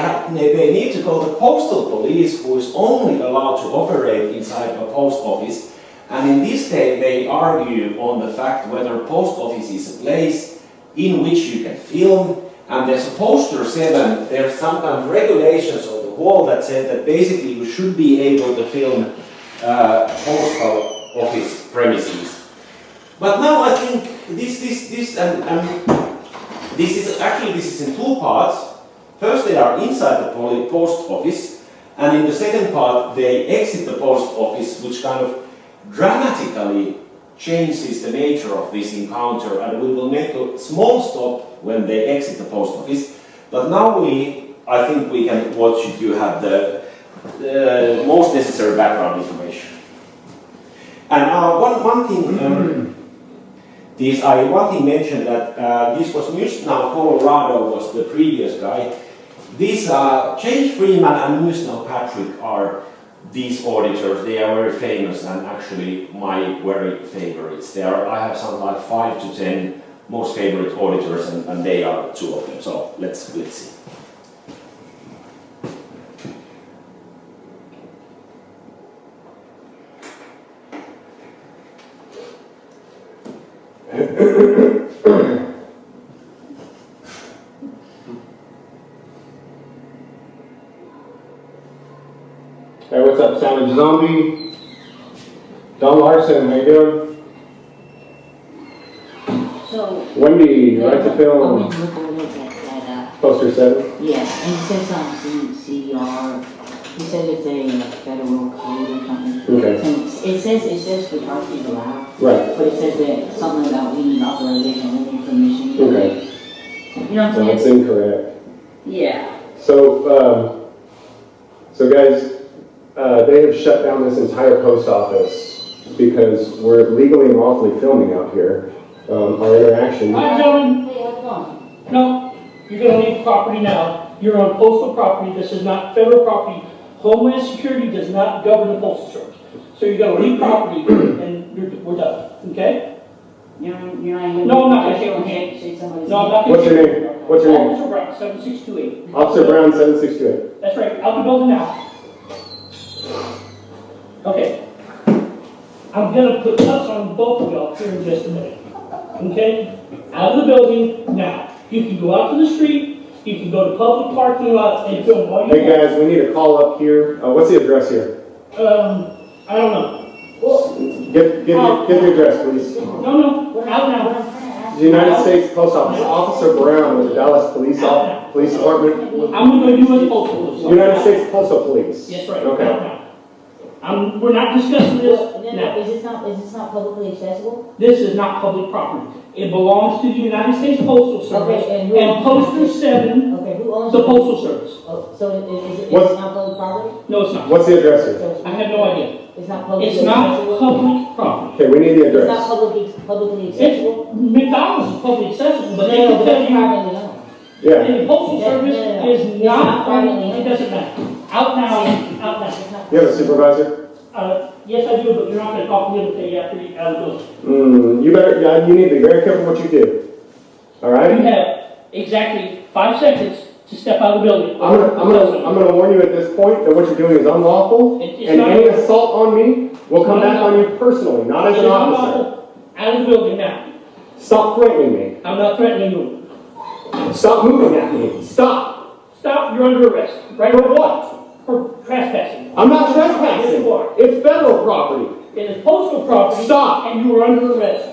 need to go to postal police, who is only allowed to operate inside a post office. And in this day, they argue on the fact whether post office is a place in which you can film. And there's a poster 7, there's some kind of regulations on the wall that said that basically you should be able to film postal office premises. But now I think this is in 2 parts. First, they are inside the post office, and in the second part, they exit the post office, which kind of dramatically changes the nature of this encounter, and we will make a small stop when they exit the post office. But now I think we can watch it. You have the most necessary background information. And one thing mentioned that this was Intimnoe, Colorado was the previous guy. These James Freeman and Intimnoe Patrick are these auditors. They are very famous and actually my very favorites. I have something like 5 to 10 most favorite auditors, and they are 2 of them. So let's see. Hey, what's up, Savage Zombie? Don Larson, how you doing? So, Wendy, right to I film, went to look over that, poster 7. yeah, and it says CR, he said it's a federal code or something. Okay. And it says photography is allowed, Right. but it says that something about we need authorization, we need permission. Okay. You know what I'm Well, saying? that's incorrect. Yeah. So guys, they have shut down this entire post office because we're legally and lawfully filming out here. Our interaction. Hi, gentlemen. Hey, how's it going? No, you're going to leave property now. You're on postal property. This is not federal property. Homeland Security does not govern the postal service. So you're going to leave property, and we're done. Okay? You're not even. No, I'm not going to shake your hand. Shake somebody's No, I'm hand. not going to. What's your name? What's your name? Officer Brown, 7628. Officer Brown, 7628. That's right. Out the building now. Okay. I'm going to put cuffs on both of y'all here in just a minute. Okay? Out of the building now. You can go out to the street. You can go to public parking lot and film all you Hey guys, we need a call up here. What's the address here? I don't know. Well, Get the address, please. no, we're out now. The United States Post Office, Officer Brown with the Dallas Police Department. I'm going to do U.S. Postal Police. United States Postal Police. Yes, right. Okay. Out now. We're not discussing this now. Is this not publicly accessible? This is not public property. It belongs to the United States Postal Service Okay, and and Poster 7, Okay, who owns the it? Postal Service. Oh, so is it What's- not public property? No, it's not. What's the address here? So I have no idea. it's not publicly It's not accessible? public property. Okay, we need the It's not address. publicly accessible? McDonald's is publicly accessible, but they No, can but tell that's you. privately owned. Yeah. And the Postal Yeah, Service no. is It's not, not privately it owned. doesn't matter. Out now, out now. It's not. You have a supervisor? Yes, I do, but you're not gonna talk to me until you after you out of the building. You need to be very careful what you do. All right? You have exactly 5 seconds to step out of the building. I'm gonna warn you at this point that what you're doing is unlawful, It's and not- any assault on me will come back on you personally, not as It an is officer. unlawful. Out of the building now. Stop threatening me. I'm not threatening you. Stop moving at me. Stop. Stop, you're under arrest. Right For what? for trespassing. I'm not Yes, trespassing. you are. It's federal property. It is postal property. Stop. And you are under arrest.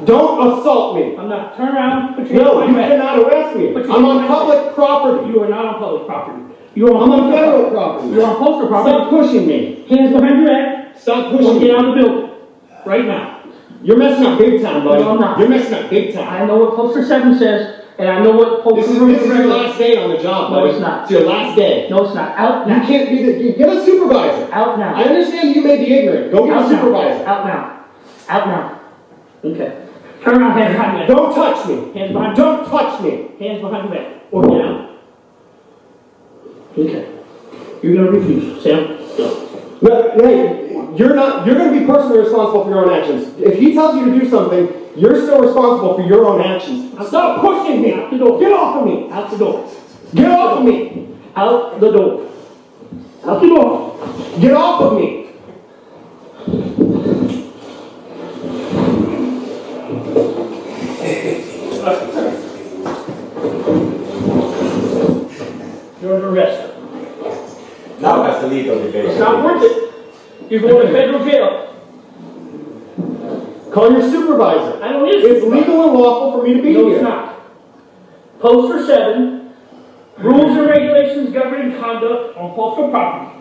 Don't assault me. I'm not. Turn around. Put your No, hands you on my back. cannot arrest me. Put your I'm hands on on my public property. You are not on public property. You are I'm on postal federal property. property. You're on postal property. Stop pushing me. Hands behind your back. Stop Or pushing get out me. of the building. Right now. You're messing up big time, buddy. No, I'm not. You're messing up big time. I know what Poster 7 says, and I know what Poster This is your last day on the job, No, buddy. it's not. It's your last day. No, it's not. Out You now. can't be the. Get a supervisor. Out now. I understand you may be ignorant. Go get a Out now. supervisor. Out now. Out now. Okay. Turn around, hands behind your back. Don't touch me. Hands behind. Don't touch me. Hands behind your back. Or get out. Okay. You're gonna refuse. Sam, go. No, hey, you're going to be personally responsible for your own actions. If he tells you to do something, you're still responsible for your own actions. Stop pushing me. Out the door. Get off of me. Out the door. Get off of me. Out the door. Out the door. Get off of me. You're under arrest. Now that's the legal debate. It's not worth it. You're going to federal jail. Call your supervisor. I don't need a It's supervisor. legal and lawful for me to be No, here. it's not. Poster 7, rules and regulations governing conduct on postal property.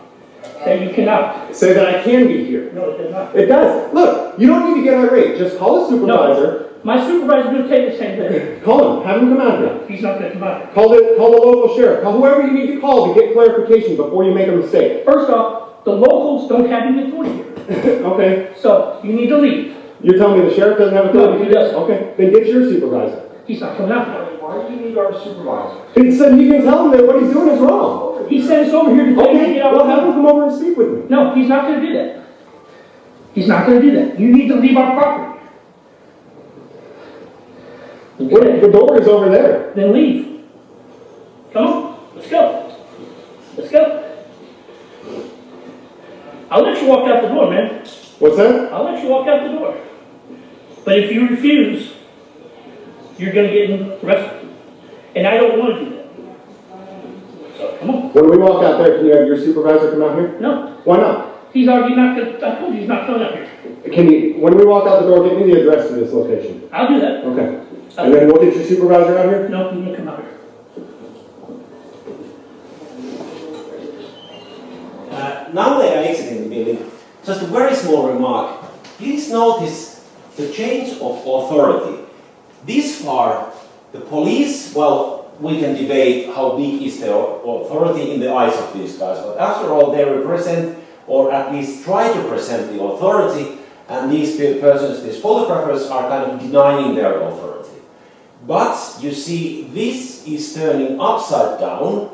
Say you cannot. Say that I can be here. No, it does not. It does. Look, you don't need to get irate. Just call the supervisor. No, my supervisor's going to take the same thing. Call him. Have him come out here. He's not going to come out here. Call the local sheriff. Call whoever you need to call to get clarification before you make a mistake. First off, the locals don't have any authority here. Okay. So, you need to leave. You're telling me the sheriff doesn't have authority? No, he doesn't. Okay. Then get your supervisor. He's not coming out here. Why do you need our supervisor? So you can tell him that what he's doing is wrong. He sent us over here to tell you to Okay. get out. Well, have him come over and speak with me. No, he's not going to do that. He's not going to do that. You need to leave our property. Wait, the door is over there. Then leave. Come on. Let's go. Let's go. I'll let you walk out the door, man. What's that? I'll let you walk out the door. But if you refuse, you're going to get arrested. And I don't want to do that. So, come on. When we walk out there, can you have your supervisor come out here? No. Why not? He's already not going to, I told you he's not coming up here. Can you, when we walk out the door, give me the address to this location. I'll do that. Okay. And then we'll get your supervisor out here? No, he's going to come out here. Now they are exiting the building. Just a very small remark. Please notice the change of authority. This far, the police, well, we can debate how big is their authority in the eyes of these guys, but after all, they represent, or at least try to present the authority, and these persons, these photographers, are kind of denying their authority. But, you see, this is turning upside down.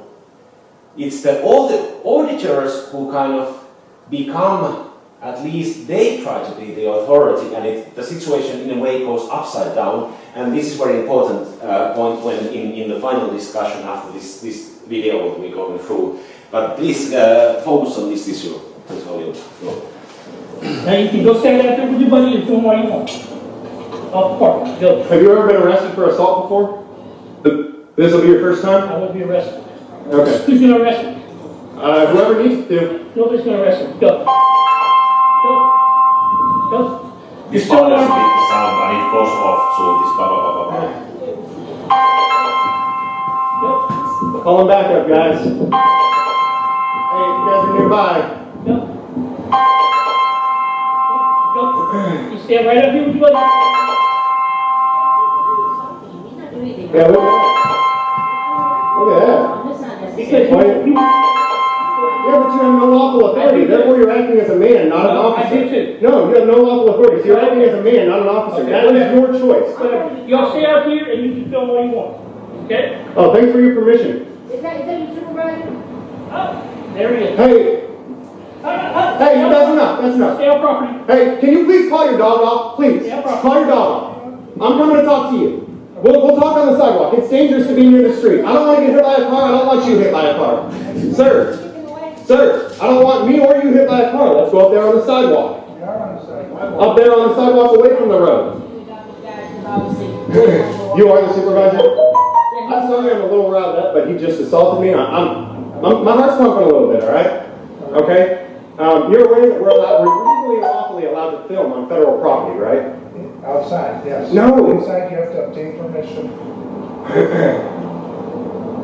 It's all the auditors who kind of become, at least they try to be the authority, and the situation in a way goes upside down. And this is very important point when in the final discussion after this video that we're going through. But please focus on this issue. That's all you know. Now you can go stand out there with your buddy and film what you want. Off the park. Go. Have you ever been arrested for assault before? This will be your first time? I won't be arrested. Okay. Who's going to arrest me? Whoever needs to. Nobody's going to arrest me. Go. Go. Go. This part doesn't make the sound, and it goes off, so this ba ba ba ba ba. Go. Call them back up, guys. Hey, if you guys are nearby. Go. Go. You stand right up here with your buddy. Yeah, look at that. Because Why? Yeah, but you have no lawful authority. Therefore, you're acting as a man, not an officer. I do too. No, you have no lawful authority. So you're acting as a man, not an officer. Okay, That is your choice. Y'all stay out here and you can film all you want. Okay? Oh, thanks for your permission. Is that your supervisor? Oh, there he is. Hey, hey, that's enough. That's enough. Stay on property. Hey, can you please call your dog off? Please. Yeah, bro. Call your dog off. I'm coming to talk to you. We'll talk on the sidewalk. It's dangerous to be near the street. I don't want to get hit by a car. I don't want you hit by a car. Sir, I don't want me or you hit by a car. Let's go up there on the sidewalk. Up there on the sidewalk away from the road. You are the supervisor? I'm sorry I'm a little riled up, but he just assaulted me. My heart's pumping a little bit, all right? Okay? You're aware that we're legally and lawfully allowed to film on federal property, right? Outside, yes. No. Inside, you have to obtain permission.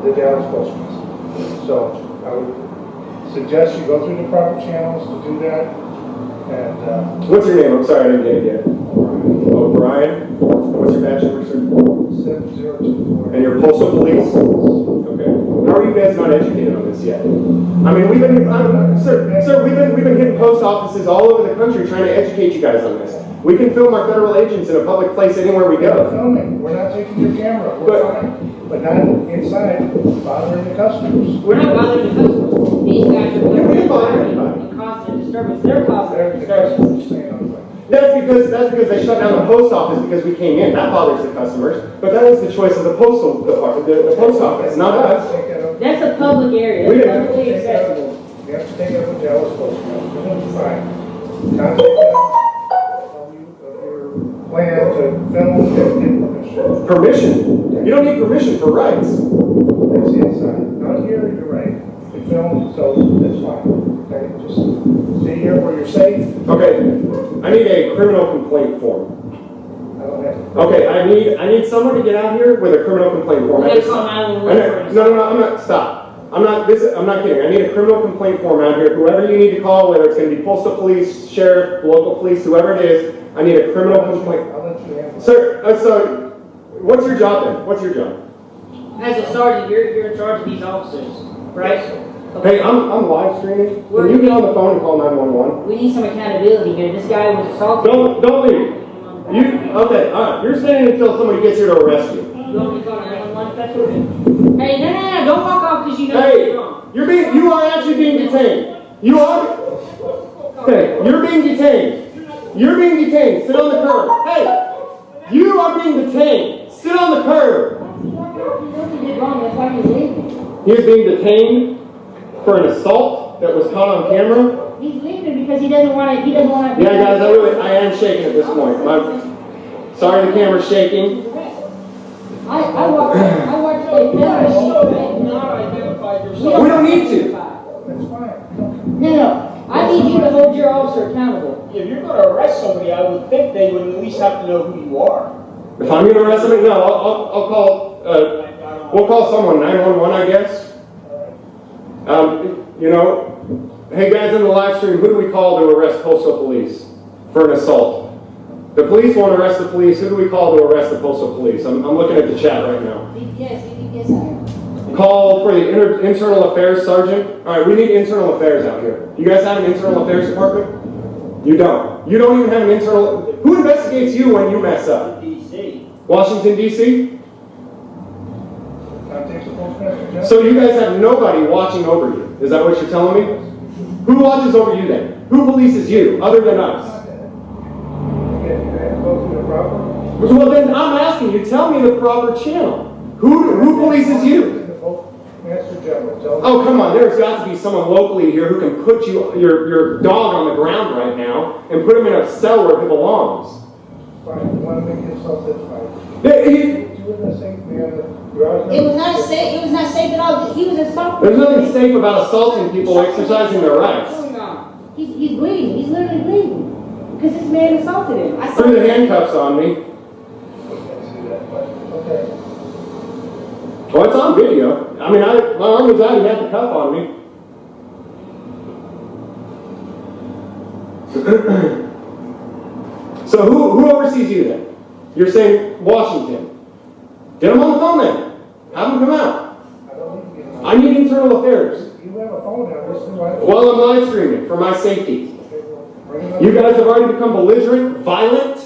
The Dallas Postmaster. So I would suggest you go through the proper channels to do that. And what's your name? I'm sorry, I didn't get it yet. Oh, Brian. What's your badge number, sir? 7024. And your postal police? Okay. How are you guys not educated on this yet? I mean, we've been, sir, we've been hitting post offices all over the country trying to educate you guys on this. We can film our federal agents in a public place anywhere we We're go. filming, we're not taking your camera, we're fine, but not inside bothering the customers. We're not bothering the customers. These guys are Yeah, we didn't bother causing anybody. constant disturbance. They're causing They're the disturbance. customers staying on the way. That's because they shut down the post office because we came in. That bothers the customers. But that is the choice of the postal department, the post office, not us. That's a public area. We It's didn't- publicly accessible. You have to take up with Dallas Postmaster, you're gonna be fine. Contact them, tell you of your plan to film and get permission. Permission? You don't need permission for rights. That's the inside. Out here, you're right. You film, so that's fine. Okay, just stay here where you're safe. Okay, I need a criminal complaint form. I don't have. Okay, I need someone to get out here with a criminal complaint form. We gotta call 911 No, I'm not, stop. I'm not kidding. I need a criminal complaint form out here. Whoever you need to call, whether it's going to be postal police, sheriff, local police, whoever it is, I need a criminal complaint. I'll let you handle it. Sir, so, what's your job then? What's your job? As a sergeant, you're in charge of these officers, right? Hey, I'm live streaming. Can you get on the phone and call 911? We need some accountability here. This guy was assaulted. Don't leave. Okay, alright. You're staying until somebody gets here to arrest you. You want me to call 911? That's okay. Hey, no, don't walk off because you know Hey, you're wrong. you are actually being detained. You are. Okay, you're being detained. You're being detained. Sit on the curb. Hey, you are being detained. Sit on the curb. He did wrong. That's why he's leaving. He is being detained for an assault that was caught on camera. He's leaving because he doesn't want to. Yeah, guys, I am shaking at this point. Sorry, the camera's shaking. I watched the We don't need to. That's fine. No. I need you to hold your officer accountable. If you're going to arrest somebody, I would think they would at least have to know who you are. If I'm going to arrest somebody, no, I'll call. We'll call someone 911, I guess. Hey guys in the live stream, who do we call to arrest postal police for an assault? The police won't arrest the police. Who do we call to arrest the postal police? I'm looking at the chat right now. Yes, I am. Call for the internal affairs sergeant. All right, we need internal affairs out here. You guys have an internal affairs department? You don't. You don't even have an internal. Who investigates you when you mess up? D.C. Washington, D.C.? Contact the postmaster general. So you guys have nobody watching over you. Is that what you're telling me? Who watches over you then? Who polices you other than us? Again, you have to go through the proper. Well, then I'm asking you, tell me the proper channel. Who polices you? Master General, tell Oh, come on, there's got to be someone locally here who can put your dog on the ground right now and put him in a cell where he belongs. Fine, you want to make yourself that fine. Yeah, You were in the safe manner. It was not safe. It was not safe at all. He was assaulted. there's nothing safe about assaulting people exercising their rights. He's bleeding. He's literally bleeding because this man assaulted him. I saw Threw the him. handcuffs on me. I see that, but, okay. Well, it's on video. I mean, my arm was out, he had the cuff on me. So who oversees you then? You're saying Washington. Get him on the phone then. Have him come out. I don't need to get I need internal affairs. You have a phone now, listen to what. While I'm live streaming for my safety. Bring him up. You guys have already become belligerent, violent.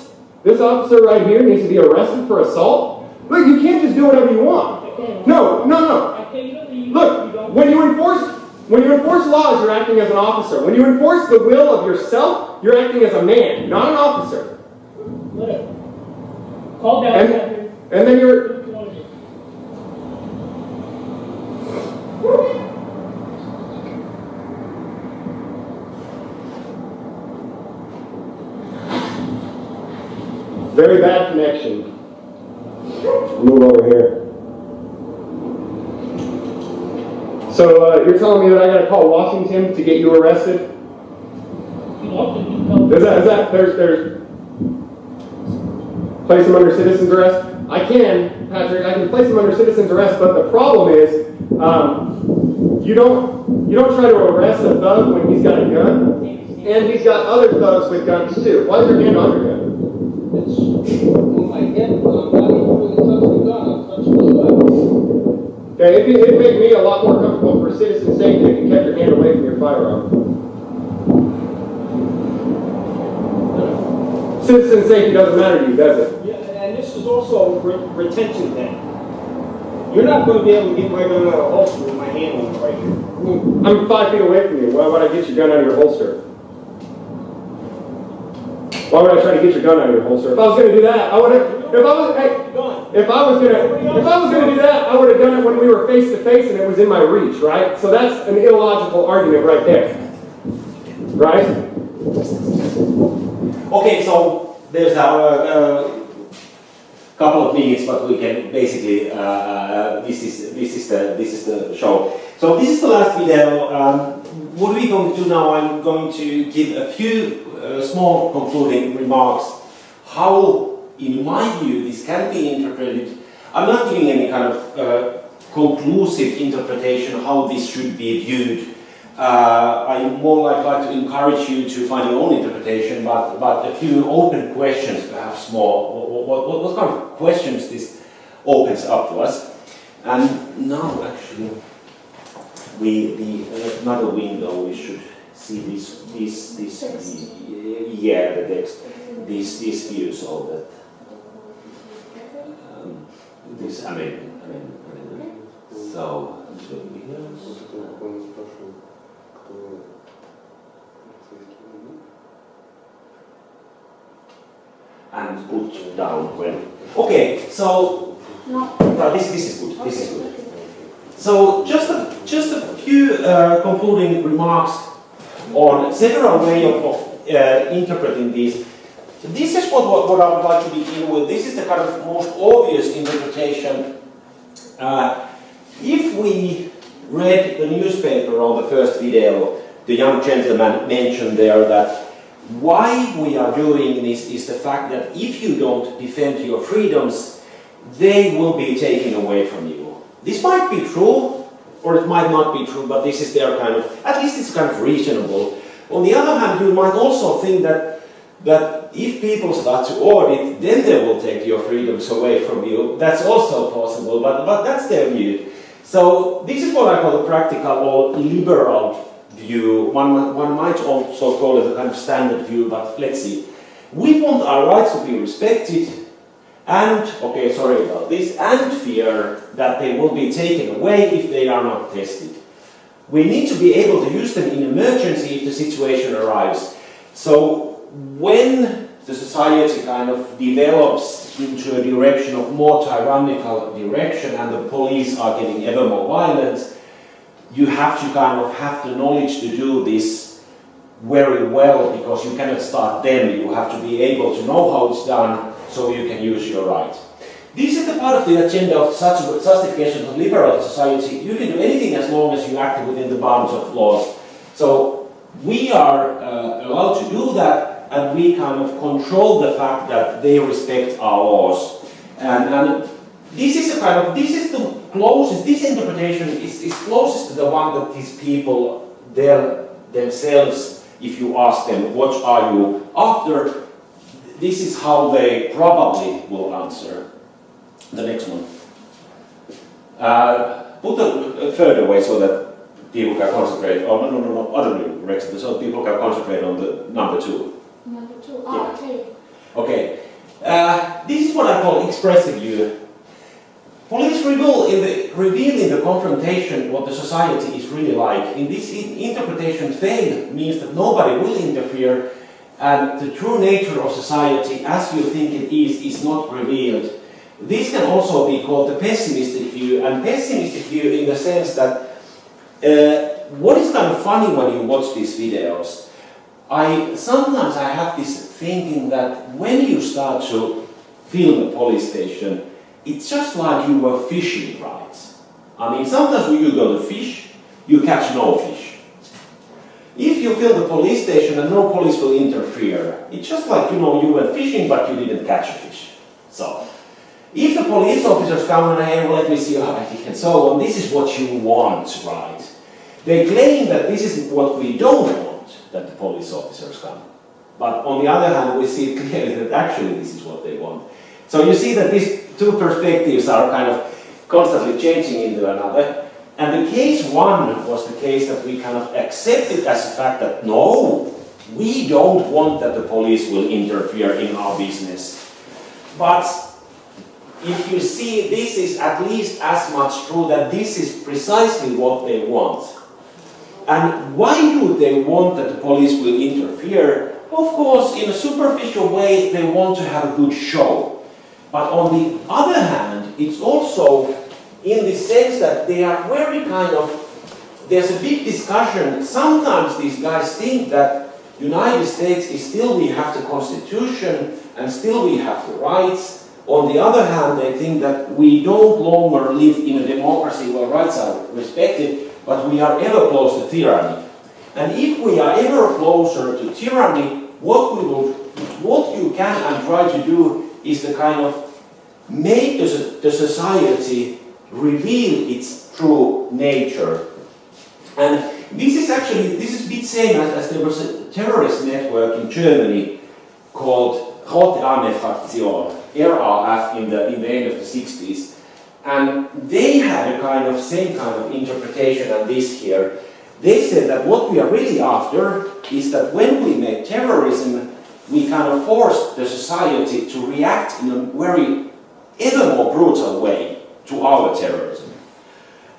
This officer right here needs to be arrested for assault. Look, you can't just do whatever you want. No. Look, when you enforce laws, you're acting as an officer. When you enforce the will of yourself, you're acting as a man, not an officer. Call down. And then you're. Very bad connection. Move over here. So you're telling me that I got to call Washington to get you arrested? Is that there's place him under citizen's arrest? I can, Patrick. I can place him under citizen's arrest, but the problem is you don't try to arrest a thug when he's got a gun, and he's got other thugs with guns too. Why is your hand on your gun? It's on my head. I'm not even really touching the gun. I'm touching the gun. Okay, it'd make me a lot more comfortable for citizen safety if you kept your hand away from your firearm. citizen safety doesn't matter to you, does it? Yeah, and this is also a retention thing. You're not going to be able to get my gun out of holster with my hand on it right here. I'm 5 feet away from you. Why would I get your gun out of your holster? Why would I try to get your gun out of your holster? If I was going to do that, I would have. If I was going to do that, I would have done it when we were face to face and it was in my reach, right? So that's an illogical argument right there, right? Okay, so there's a couple of minutes, but we can basically this is the show. So this is the last video. What are we going to do now? I'm going to give a few small concluding remarks. How, in my view, this can be interpreted. I'm not giving any kind of conclusive interpretation how this should be viewed. I more like to encourage you to find your own interpretation, but a few open questions, perhaps more. What kind of questions this opens up to us? And now, actually, another window. We should see this yeah, the text, this view, so that this amendment. So it will be here. And put down when. Okay, so this is good. This is good. So just a few concluding remarks on several ways of interpreting this. This is what I would like to begin with. This is the kind of most obvious interpretation. If we read the newspaper on the first video, the young gentleman mentioned there that why we are doing this is the fact that if you don't defend your freedoms, they will be taken away from you. This might be true, or it might not be true, but this is their kind of, at least it's kind of reasonable. On the other hand, you might also think that if people start to audit, then they will take your freedoms away from you. That's also possible, but that's their view. So this is what I call the practical or liberal view. One might also call it a kind of standard view, but let's see. We want our rights to be respected and, okay, sorry about this, and fear that they will be taken away if they are not tested. We need to be able to use them in emergency if the situation arrives. So when the society kind of develops into a direction of more tyrannical direction and the police are getting ever more violent, you have to kind of have the knowledge to do this very well, because you cannot start them. You have to be able to know how it's done so you can use your right. This is the part of the agenda of such justification of liberal society. You can do anything as long as you act within the bounds of laws. So we are allowed to do that, and we kind of control the fact that they respect our laws. And this is a kind of, this is the closest, this interpretation is closest to the one that these people themselves, if you ask them, what are you after, this is how they probably will answer. The next one. Put it further away so that people can concentrate. Oh, no, other direction, so people can concentrate on the number 2. Number 2. Yeah. Okay. Okay. This is what I call expressive view. Police reveal in the confrontation what the society is really like. In this interpretation, fail means that nobody will interfere, and the true nature of society, as you think it is not revealed. This can also be called the pessimistic view, and pessimistic view in the sense that what is kind of funny when you watch these videos, sometimes I have this thinking that when you start to film a police station, it's just like you were fishing, right? I mean, sometimes when you go to fish, you catch no fish. If you film the police station and no police will interfere, it's just like, you know, you went fishing but you didn't catch a fish. So, if the police officers come and hey, well, let me see your ID and so on, this is what you want, right? They claim that this is what we don't want, that the police officers come. But on the other hand, we see clearly that actually this is what they want. So you see that these two perspectives are kind of constantly changing into another. And the case 1 was the case that we kind of accepted as a fact that no, we don't want that the police will interfere in our business. But if you see, this is at least as much true that this is precisely what they want. And why do they want that the police will interfere? Of course, in a superficial way, they want to have a good show. But on the other hand, it's also in the sense that they are very kind of, there's a big discussion. Sometimes these guys think that United States is still, we have the Constitution and still we have the rights. On the other hand, they think that we don't longer live in a democracy where rights are respected, but we are ever close to tyranny. And if we are ever closer to tyranny, what you can and try to do is to kind of make the society reveal its true nature. And this is a bit same as there was a terrorist network in Germany called Rote Armee Fraktion, RAF, in the end of the 60s. And they had a kind of same kind of interpretation as this here. They said that what we are really after is that when we make terrorism, we kind of force the society to react in a very ever more brutal way to our terrorism.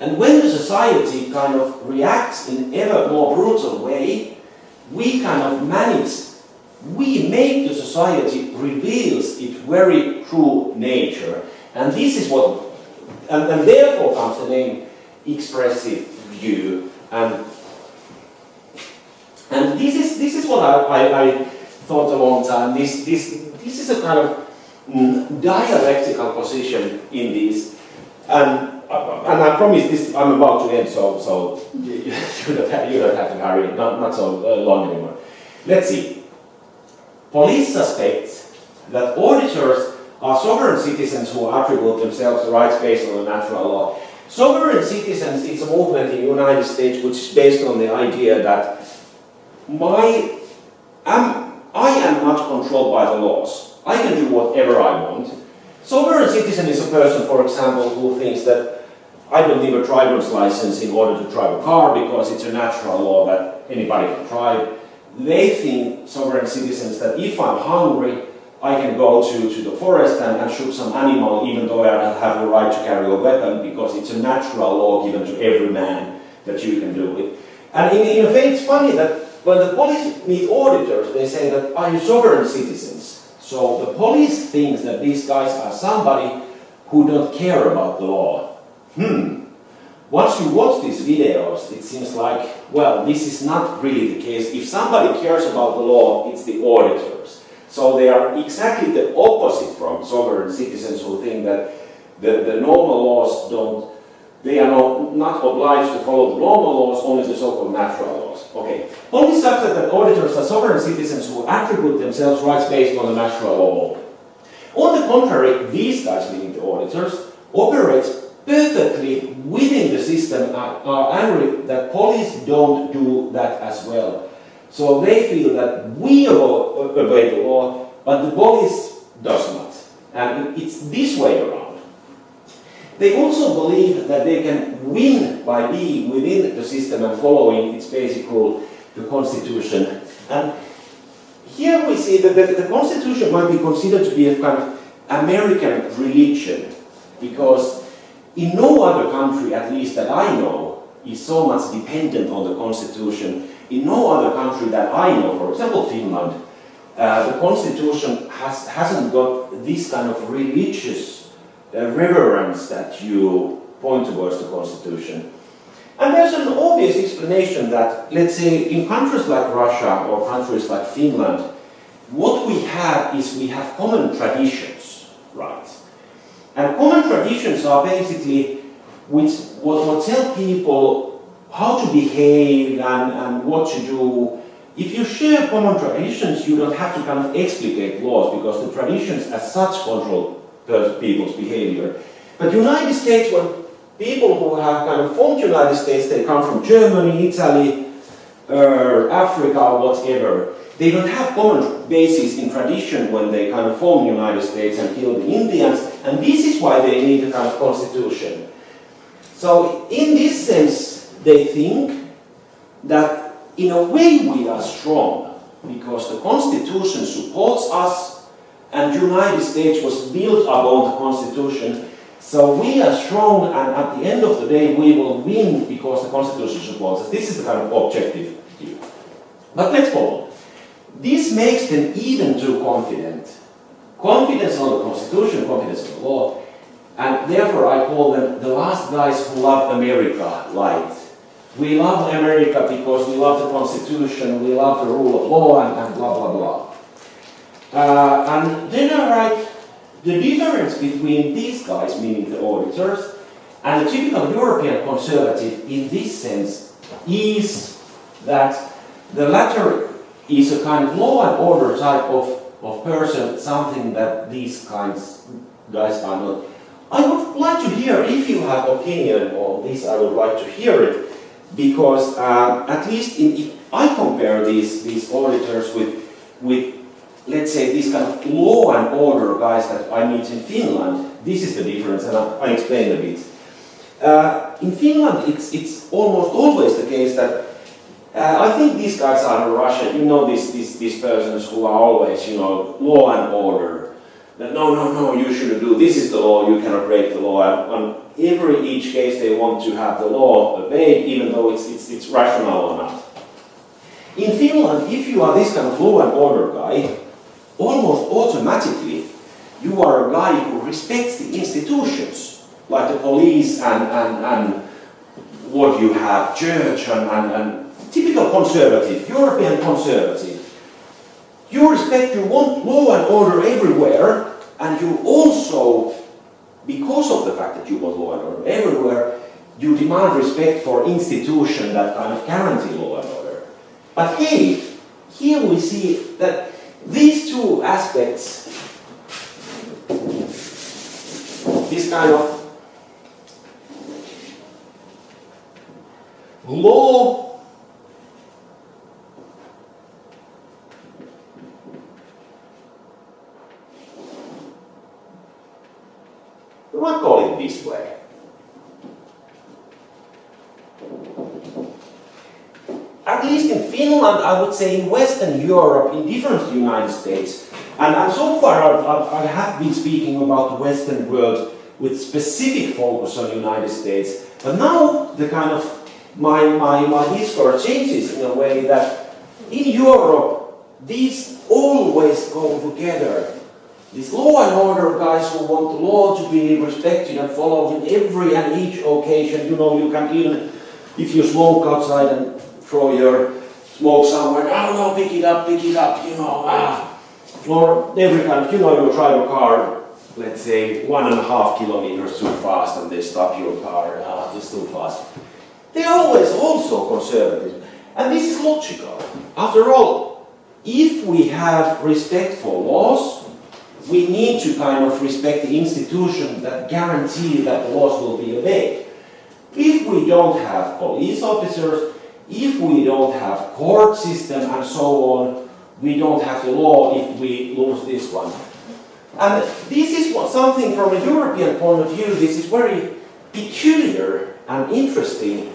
And when the society kind of reacts in an ever more brutal way, we kind of manage, we make the society reveals its very true nature. And this is what, and therefore comes the name expressive view. And this is what I thought a long time. This is a kind of dialectical position in this. And I promise this, I'm about to end, so you don't have to hurry, not so long anymore. Let's see. Police suspect that auditors are sovereign citizens who attribute themselves the rights based on the natural law. Sovereign citizens is a movement in the United States which is based on the idea that I am not controlled by the laws. I can do whatever I want. Sovereign citizen is a person, for example, who thinks that I don't need a driver's license in order to drive a car because it's a natural law that anybody can drive. They think, sovereign citizens, that if I'm hungry, I can go to the forest and shoot some animal even though I don't have the right to carry a weapon because it's a natural law given to every man that you can do it. And in a way, it's funny that when the police meet auditors, they say that, are you sovereign citizens? So the police thinks that these guys are somebody who don't care about the law. Once you watch these videos, it seems like, well, this is not really the case. If somebody cares about the law, it's the auditors. So they are exactly the opposite from sovereign citizens who think that the normal laws don't, they are not obliged to follow the normal laws, only the so-called natural laws. Okay. Police suspect that auditors are sovereign citizens who attribute themselves rights based on the natural law. On the contrary, these guys, meaning the auditors, operate perfectly within the system, are angry that police don't do that as well. So they feel that we obey the law, but the police does not. And it's this way around. They also believe that they can win by being within the system and following its basic rule, the Constitution. And here we see that the Constitution might be considered to be a kind of American religion, because in no other country, at least that I know, is so much dependent on the Constitution. In no other country that I know, for example Finland, the Constitution hasn't got this kind of religious reverence that you point towards the Constitution. And there's an obvious explanation that, let's say, in countries like Russia or countries like Finland, what we have is we have common traditions, right? And common traditions are basically what tell people how to behave and what to do. If you share common traditions, you don't have to kind of explicate laws because the traditions as such control people's behavior. But United States, when people who have kind of formed United States, they come from Germany, Italy, Africa, whatever. They don't have common basis in tradition when they kind of form the United States and kill the Indians, and this is why they need a kind of constitution. So in this sense, they think that in a way we are strong, because the Constitution supports us, and United States was built upon the Constitution. So we are strong, and at the end of the day we will win because the Constitution supports us. This is the kind of objective view. But let's follow. This makes them even too confident. Confidence on the Constitution, confidence on the law, and therefore I call them the last guys who love America light. We love America because we love the Constitution, we love the rule of law, and blah blah blah. And then I write, the difference between these guys, meaning the auditors, and the typical European conservative in this sense is that the latter is a kind of law and order type of person, something that these guys are not. I would like to hear, if you have opinion on this, I would like to hear it, because at least if I compare these auditors with, let's say, these kind of law and order guys that I meet in Finland, this is the difference, and I explain a bit. In Finland, it's almost always the case that I think these guys are in Russia, you know, these persons who are always, you know, law and order. That no, you shouldn't do, this is the law, you cannot break the law. And on each case they want to have the law obeyed, even though it's rational or not. In Finland, if you are this kind of law and order guy, almost automatically you are a guy who respects the institutions, like the police and what you have, church and typical conservative, European conservative. You respect, you want law and order everywhere, and you also, because of the fact that you want law and order everywhere, you demand respect for institutions that kind of guarantee law and order. But hey, here we see that these two aspects, this kind of law we might call it this way. At least in Finland, I would say in Western Europe, in different to the United States, and so far I have been speaking about the Western world with specific focus on the United States, but now the kind of my discourse changes in a way that in Europe, these always go together. These law and order guys who want the law to be respected and followed in every and each occasion. You know, you can even, if you smoke outside and throw your smoke somewhere, no, pick it up, you know, or every kind of, you know, you drive a car, let's say 1.5 kilometers too fast and they stop your car, it's too fast. They are always also conservative. And this is logical. After all, if we have respect for laws, we need to kind of respect the institution that guarantee that the laws will be obeyed. If we don't have police officers, if we don't have court system and so on, we don't have the law if we lose this one. And this is something from a European point of view, this is very peculiar and interesting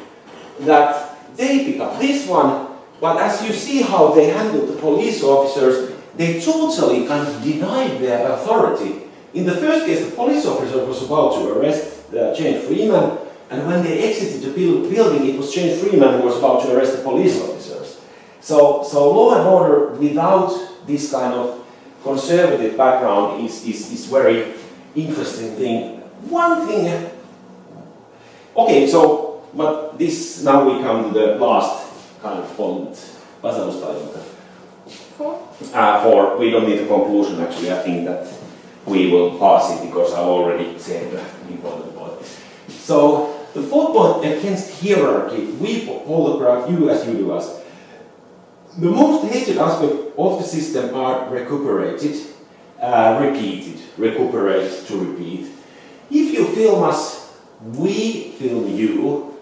that they pick up this one, but as you see how they handle the police officers, they totally kind of denied their authority. In the first case, the police officer was about to arrest James Freeman, and when they exited the building, it was James Freeman who was about to arrest the police officers. So law and order without this kind of conservative background is very interesting thing. One thing, okay, so, but this, now we come to the last kind of point. For, we don't need a conclusion actually, I think that we will pass it because I've already said the important point. So, the fourth point against hierarchy, we holograph you as you do us. The most hated aspect of the system are recuperated, repeated, recuperate to repeat. If you film us, we film you,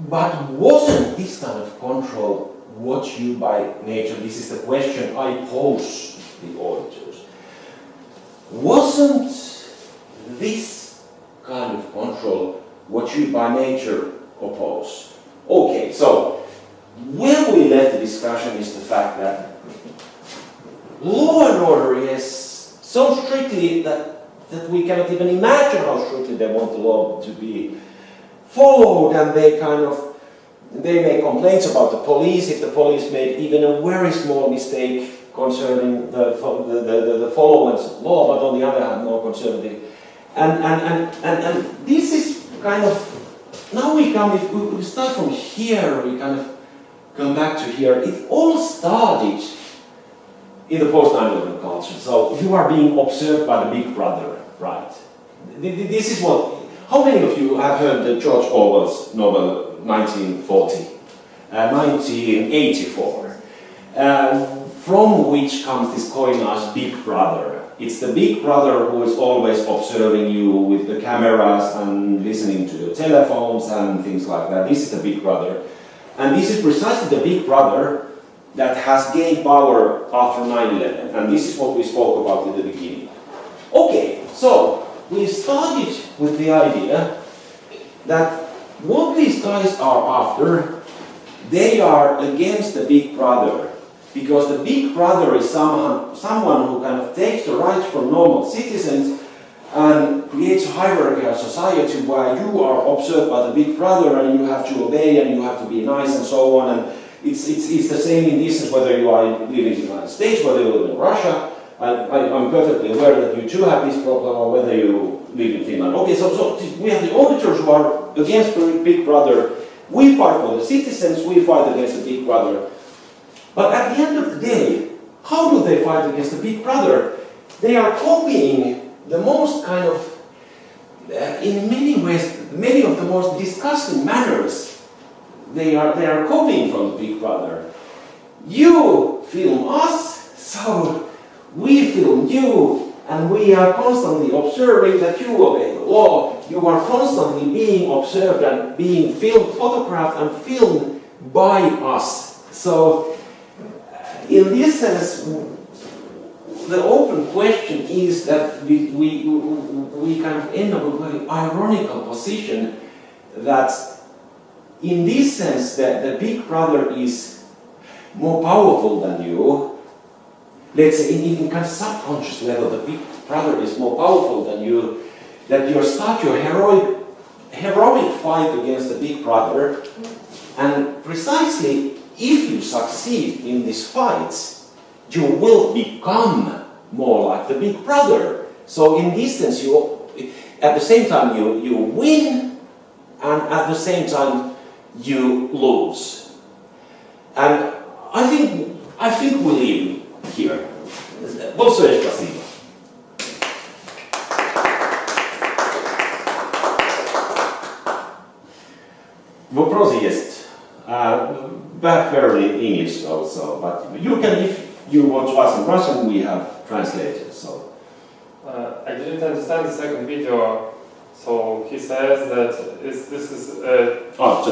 but wasn't this kind of control what you by nature, this is the question I pose the auditors. Wasn't this kind of control what you by nature oppose? Okay, so where we left the discussion is the fact that law and order is so strictly that we cannot even imagine how strictly they want the law to be followed, and they make complaints about the police if the police made even a very small mistake concerning the followance of law, but on the other hand, no concern with it. And this is kind of, now if we start from here, we kind of come back to here. It all started in the post-9/11 culture. So you are being observed by the big brother, right? This is what, how many of you have heard the George Orwell's novel 1940? 1984. From which comes this coinage big brother. It's the big brother who is always observing you with the cameras and listening to your telephones and things like that. This is the big brother. And this is precisely the big brother that has gained power after 9/11. And this is what we spoke about in the beginning. Okay, so we started with the idea that what these guys are after, they are against the big brother. Because the big brother is someone who kind of takes the rights from normal citizens and creates a hierarchical society where you are observed by the big brother and you have to obey and you have to be nice and so on. And it's the same in this sense whether you are living in the United States, whether you live in Russia. I'm perfectly aware that you too have this problem, or whether you live in Finland. Okay, so we have the auditors who are against the big brother. We fight for the citizens, we fight against the big brother. But at the end of the day, how do they fight against the big brother? They are copying the most kind of, in many ways, many of the most disgusting manners. They are copying from the big brother. You film us, so we film you, and we are constantly observing that you obey the law. You are constantly being observed and being filmed, photographed and filmed by us. So, in this sense, the open question is that we kind of end up with a very ironical position that in this sense that the big brother is more powerful than you. Let's say in kind of subconscious level, the big brother is more powerful than you, that you start your heroic fight against the big brother, and precisely if you succeed in these fights, you will become more like the big brother. So in this sense, at the same time you win, and at the same time you lose. And I think we leave here. Большое спасибо. Вопросы есть. Barely English also, but you can, if you want to ask in Russian, we have translators. So I didn't understand the second video. So he says that this is a post,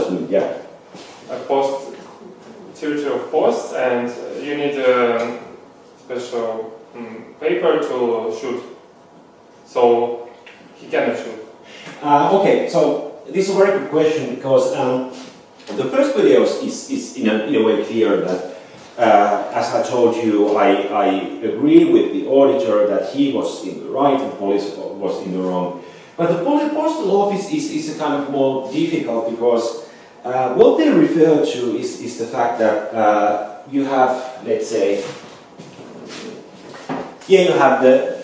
territory of post, and you need a special paper to shoot. So he cannot shoot. Okay, so this is a very good question because. The first video is in a way clear that, as I told you, I agree with the auditor that he was in the right and the police was in the wrong. But the postal office is a kind of more difficult because what they refer to is the fact that you have, let's say, here you have the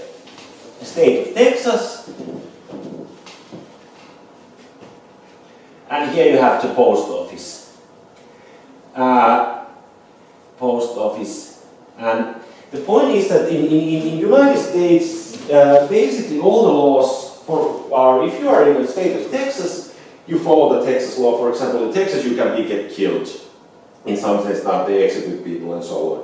state of Texas, and here you have the post office. And the point is that in the United States, basically all the laws are, if you are in the state of Texas, you follow the Texas law. For example, in Texas you can get killed. In some sense, not they execute people and so on.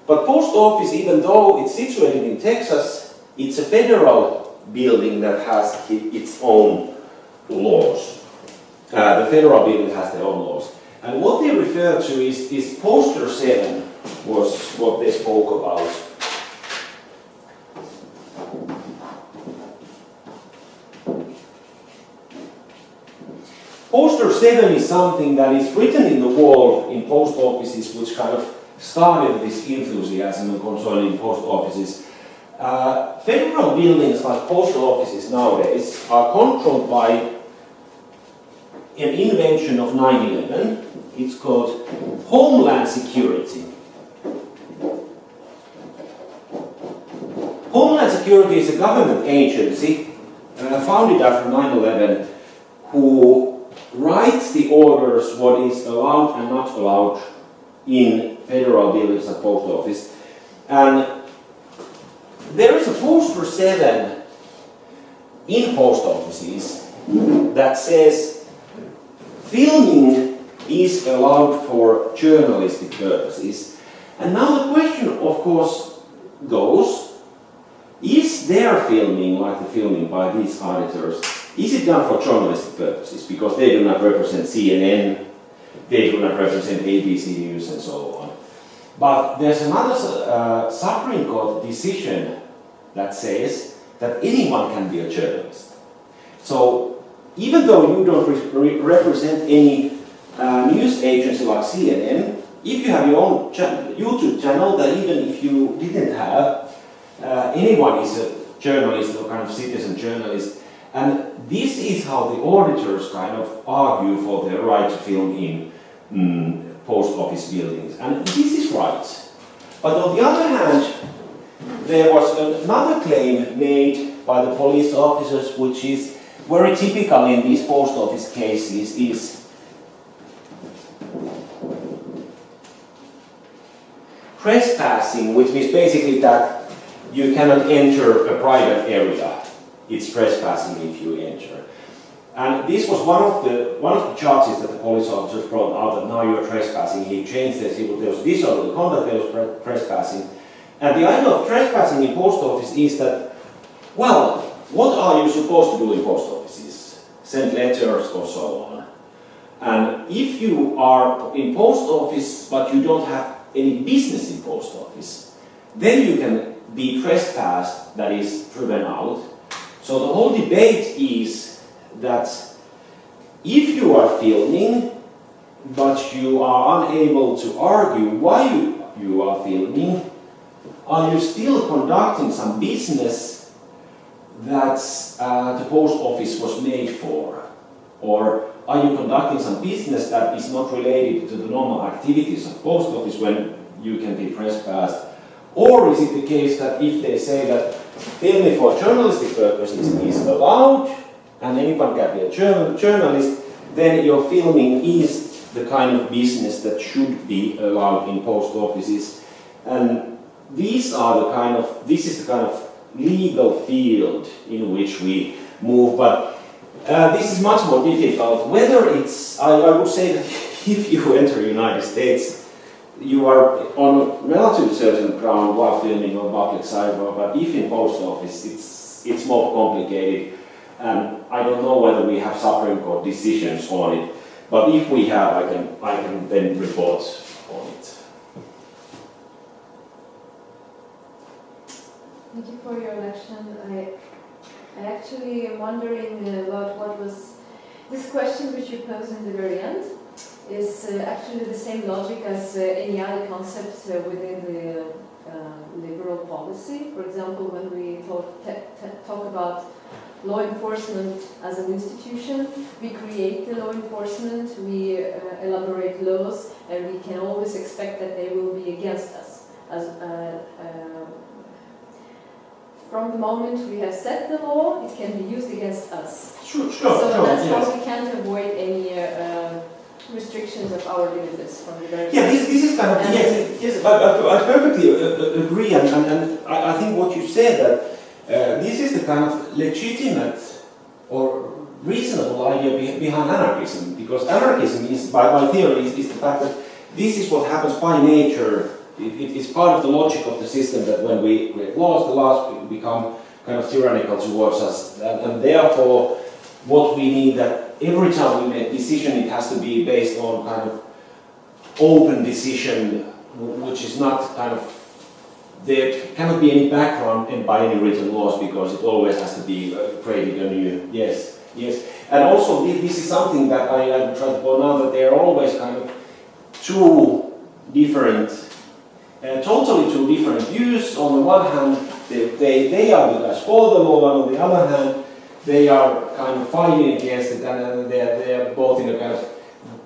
But post office, even though it's situated in Texas, it's a federal building that has its own laws. The federal building has their own laws. And what they refer to is poster 7 was what they spoke about. Poster 7 is something that is written in the wall in post offices, which kind of started this enthusiasm concerning post offices. Federal buildings like post offices nowadays are controlled by an invention of 9/11. It's called Homeland Security. Homeland Security is a government agency founded after 9/11 who writes the orders what is allowed and not allowed in federal buildings and post office. And there is a poster 7 in post offices that says filming is allowed for journalistic purposes. And now the question, of course, goes, is their filming, like the filming by these auditors, is it done for journalistic purposes? Because they do not represent CNN, they do not represent ABC News and so on. But there's another Supreme Court decision that says that anyone can be a journalist. So even though you don't represent any news agency like CNN, if you have your own YouTube channel that even if you didn't have, anyone is a journalist or kind of citizen journalist. And this is how the auditors kind of argue for the right to film in post office buildings. And this is right. But on the other hand, there was another claim made by the police officers, which is very typical in these post office cases, is trespassing, which means basically that you cannot enter a private area. It's trespassing if you enter. And this was one of the charges that the police officers brought out, that now you're trespassing. He changed this, there was disorderly conduct, there was trespassing. And the idea of trespassing in post office is that, well, what are you supposed to do in post offices? Send letters or so on. And if you are in post office but you don't have any business in post office, then you can be trespassed, that is driven out. So the whole debate is that if you are filming but you are unable to argue why you are filming, are you still conducting some business that the post office was made for? Or are you conducting some business that is not related to the normal activities of post office when you can be trespassed? Or is it the case that if they say that filming for journalistic purposes is allowed and anyone can be a journalist, then your filming is the kind of business that should be allowed in post offices? And this is the kind of legal field in which we move, but this is much more difficult. Whether it's, I would say that if you enter the United States, you are on relatively certain ground while filming on public sidewalk, but if in post office, it's more complicated. And I don't know whether we have Supreme Court decisions on it, but if we have, I can then report on it. Thank you for your election. I actually am wondering about what was this question which you posed in the very end. Is actually the same logic as any other concept within the liberal policy. For example, when we talk about law enforcement as an institution, we create the law enforcement, we elaborate laws, and we can always expect that they will be against us. From the moment we have set the law, it can be used against us. Sure, so that's yes. how we can't avoid any restrictions of our liberties from the very this is kind of, yes, I perfectly agree, and I think what you said, that this is the kind of legitimate or reasonable idea behind anarchism, because anarchism is, by theory, is the fact that this is what happens by nature. It is part of the logic of the system that when we create laws, the laws become kind of tyrannical towards us, and therefore what we need, that every time we make a decision, it has to be based on kind of open decision, which is not kind of, there cannot be any background by any written laws, because it always has to be created anew. Yes. And also this is something that I try to point out, that they are always kind of two different, totally two different views. On the one hand, they are the guys for the law, and on the other hand, they are kind of fighting against it, and they are both in a kind of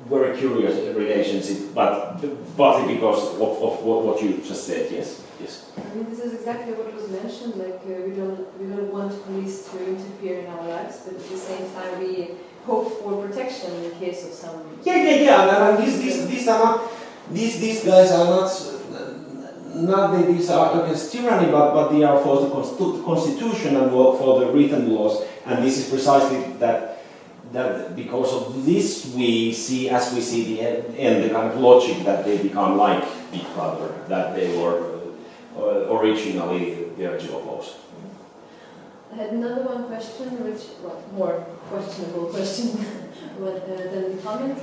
very curious relationship, but partly because of what you just said. Yes. Yes. I mean, this is exactly what was mentioned. Like we don't want police to interfere in our lives, but at the same time we hope for protection in case of some. Yeah. And these guys are not these are against tyranny, but they are for the constitution and for the written laws. And this is precisely that because of this we see the end, the kind of logic that they become like Big Brother, that they were originally the original laws. I had another one question, which, well, more questionable question than the comment.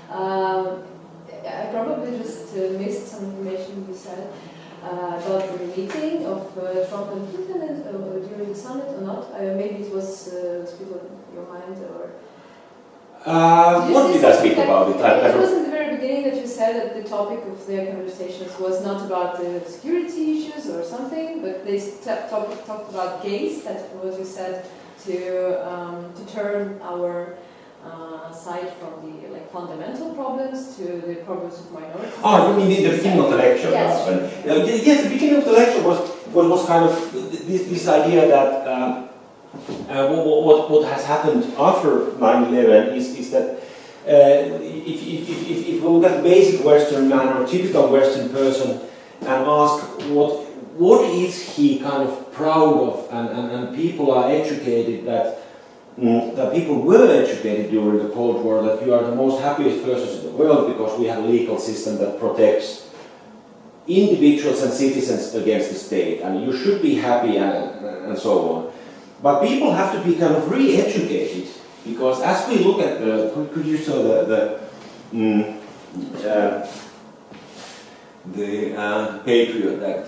I probably just missed some information you said about the meeting of Trump and Putin during the summit or not. Maybe it was still in your mind, or... What did I speak about it? It was in the very beginning that you said that the topic of their conversations was not about the security issues or something, but they talked about gays. That was, you said, to turn our side from the fundamental problems to the problems of minorities. Oh, you mean in the beginning of the lecture? Yes. Yes, the beginning of the lecture was kind of this idea that. What has happened after 9/11 is that if you look at basic Western man or typical Western person and ask what is he kind of proud of, and people are educated that people were educated during the Cold War that you are the most happiest persons in the world because we have a legal system that protects individuals and citizens against the state, and you should be happy and so on. But people have to be kind of re-educated, because as we look at could you show the Patriot Act?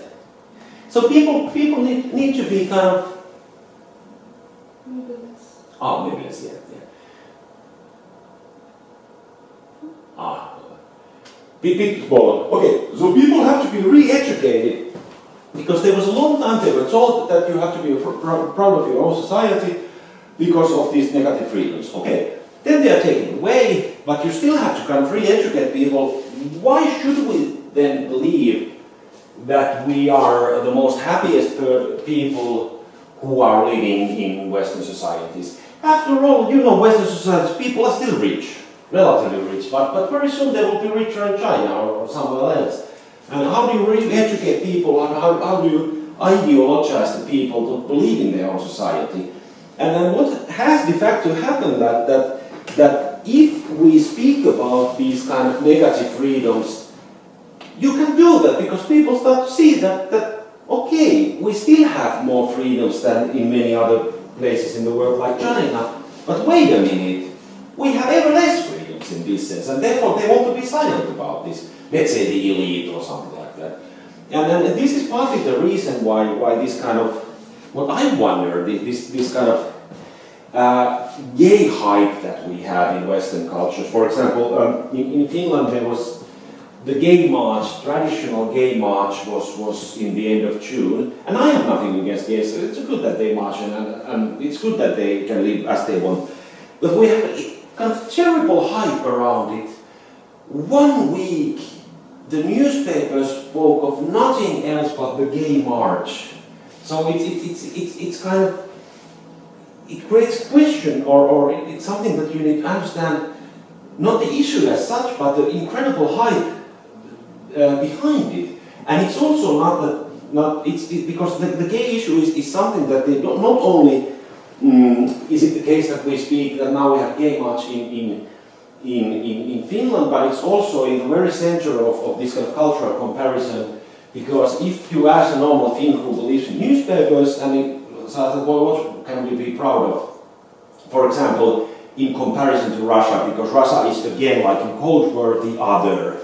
So people need to be kind of maybe less, yeah. Okay, so people have to be re-educated. Because there was a long time they were told that you have to be proud of your own society because of these negative freedoms. Okay, then they are taken away, but you still have to kind of re-educate people. Why should we then believe that we are the most happiest people who are living in Western societies? After all, you know, Western societies, people are still rich, relatively rich, but very soon they will be richer in China or somewhere else. And how do you re-educate people, and how do you ideologize the people to believe in their own society? And then what has de facto happened that if we speak about these kind of negative freedoms, you can do that because people start to see that okay, we still have more freedoms than in many other places in the world like China, but wait a minute, we have ever less freedoms in this sense, and therefore they want to be silent about this. Let's say the elite or something like that. And then this is partly the reason why this kind of, what I wonder, this kind of gay hype that we have in Western cultures. For example, in Finland there was the gay march, traditional gay march was in the end of June. And I have nothing against gays, so it's good that they march and it's good that they can live as they want. But we have a kind of terrible hype around it. 1 week, the newspapers spoke of nothing else but the gay march. So it's kind of, it creates question, or it's something that you need to understand, not the issue as such, but the incredible hype behind it. And it's also because the gay issue is something that they don't, not only is it the case that we speak that now we have gay march in Finland, but it's also in the very center of this kind of cultural comparison, because if you ask a normal Finn who believes in newspapers, and it says, well, what can we be proud of? For example, in comparison to Russia, because Russia is again, like in Cold War, the other.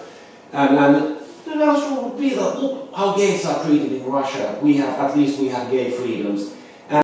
And the answer would be that, look how gays are treated in Russia. At least we have gay freedoms.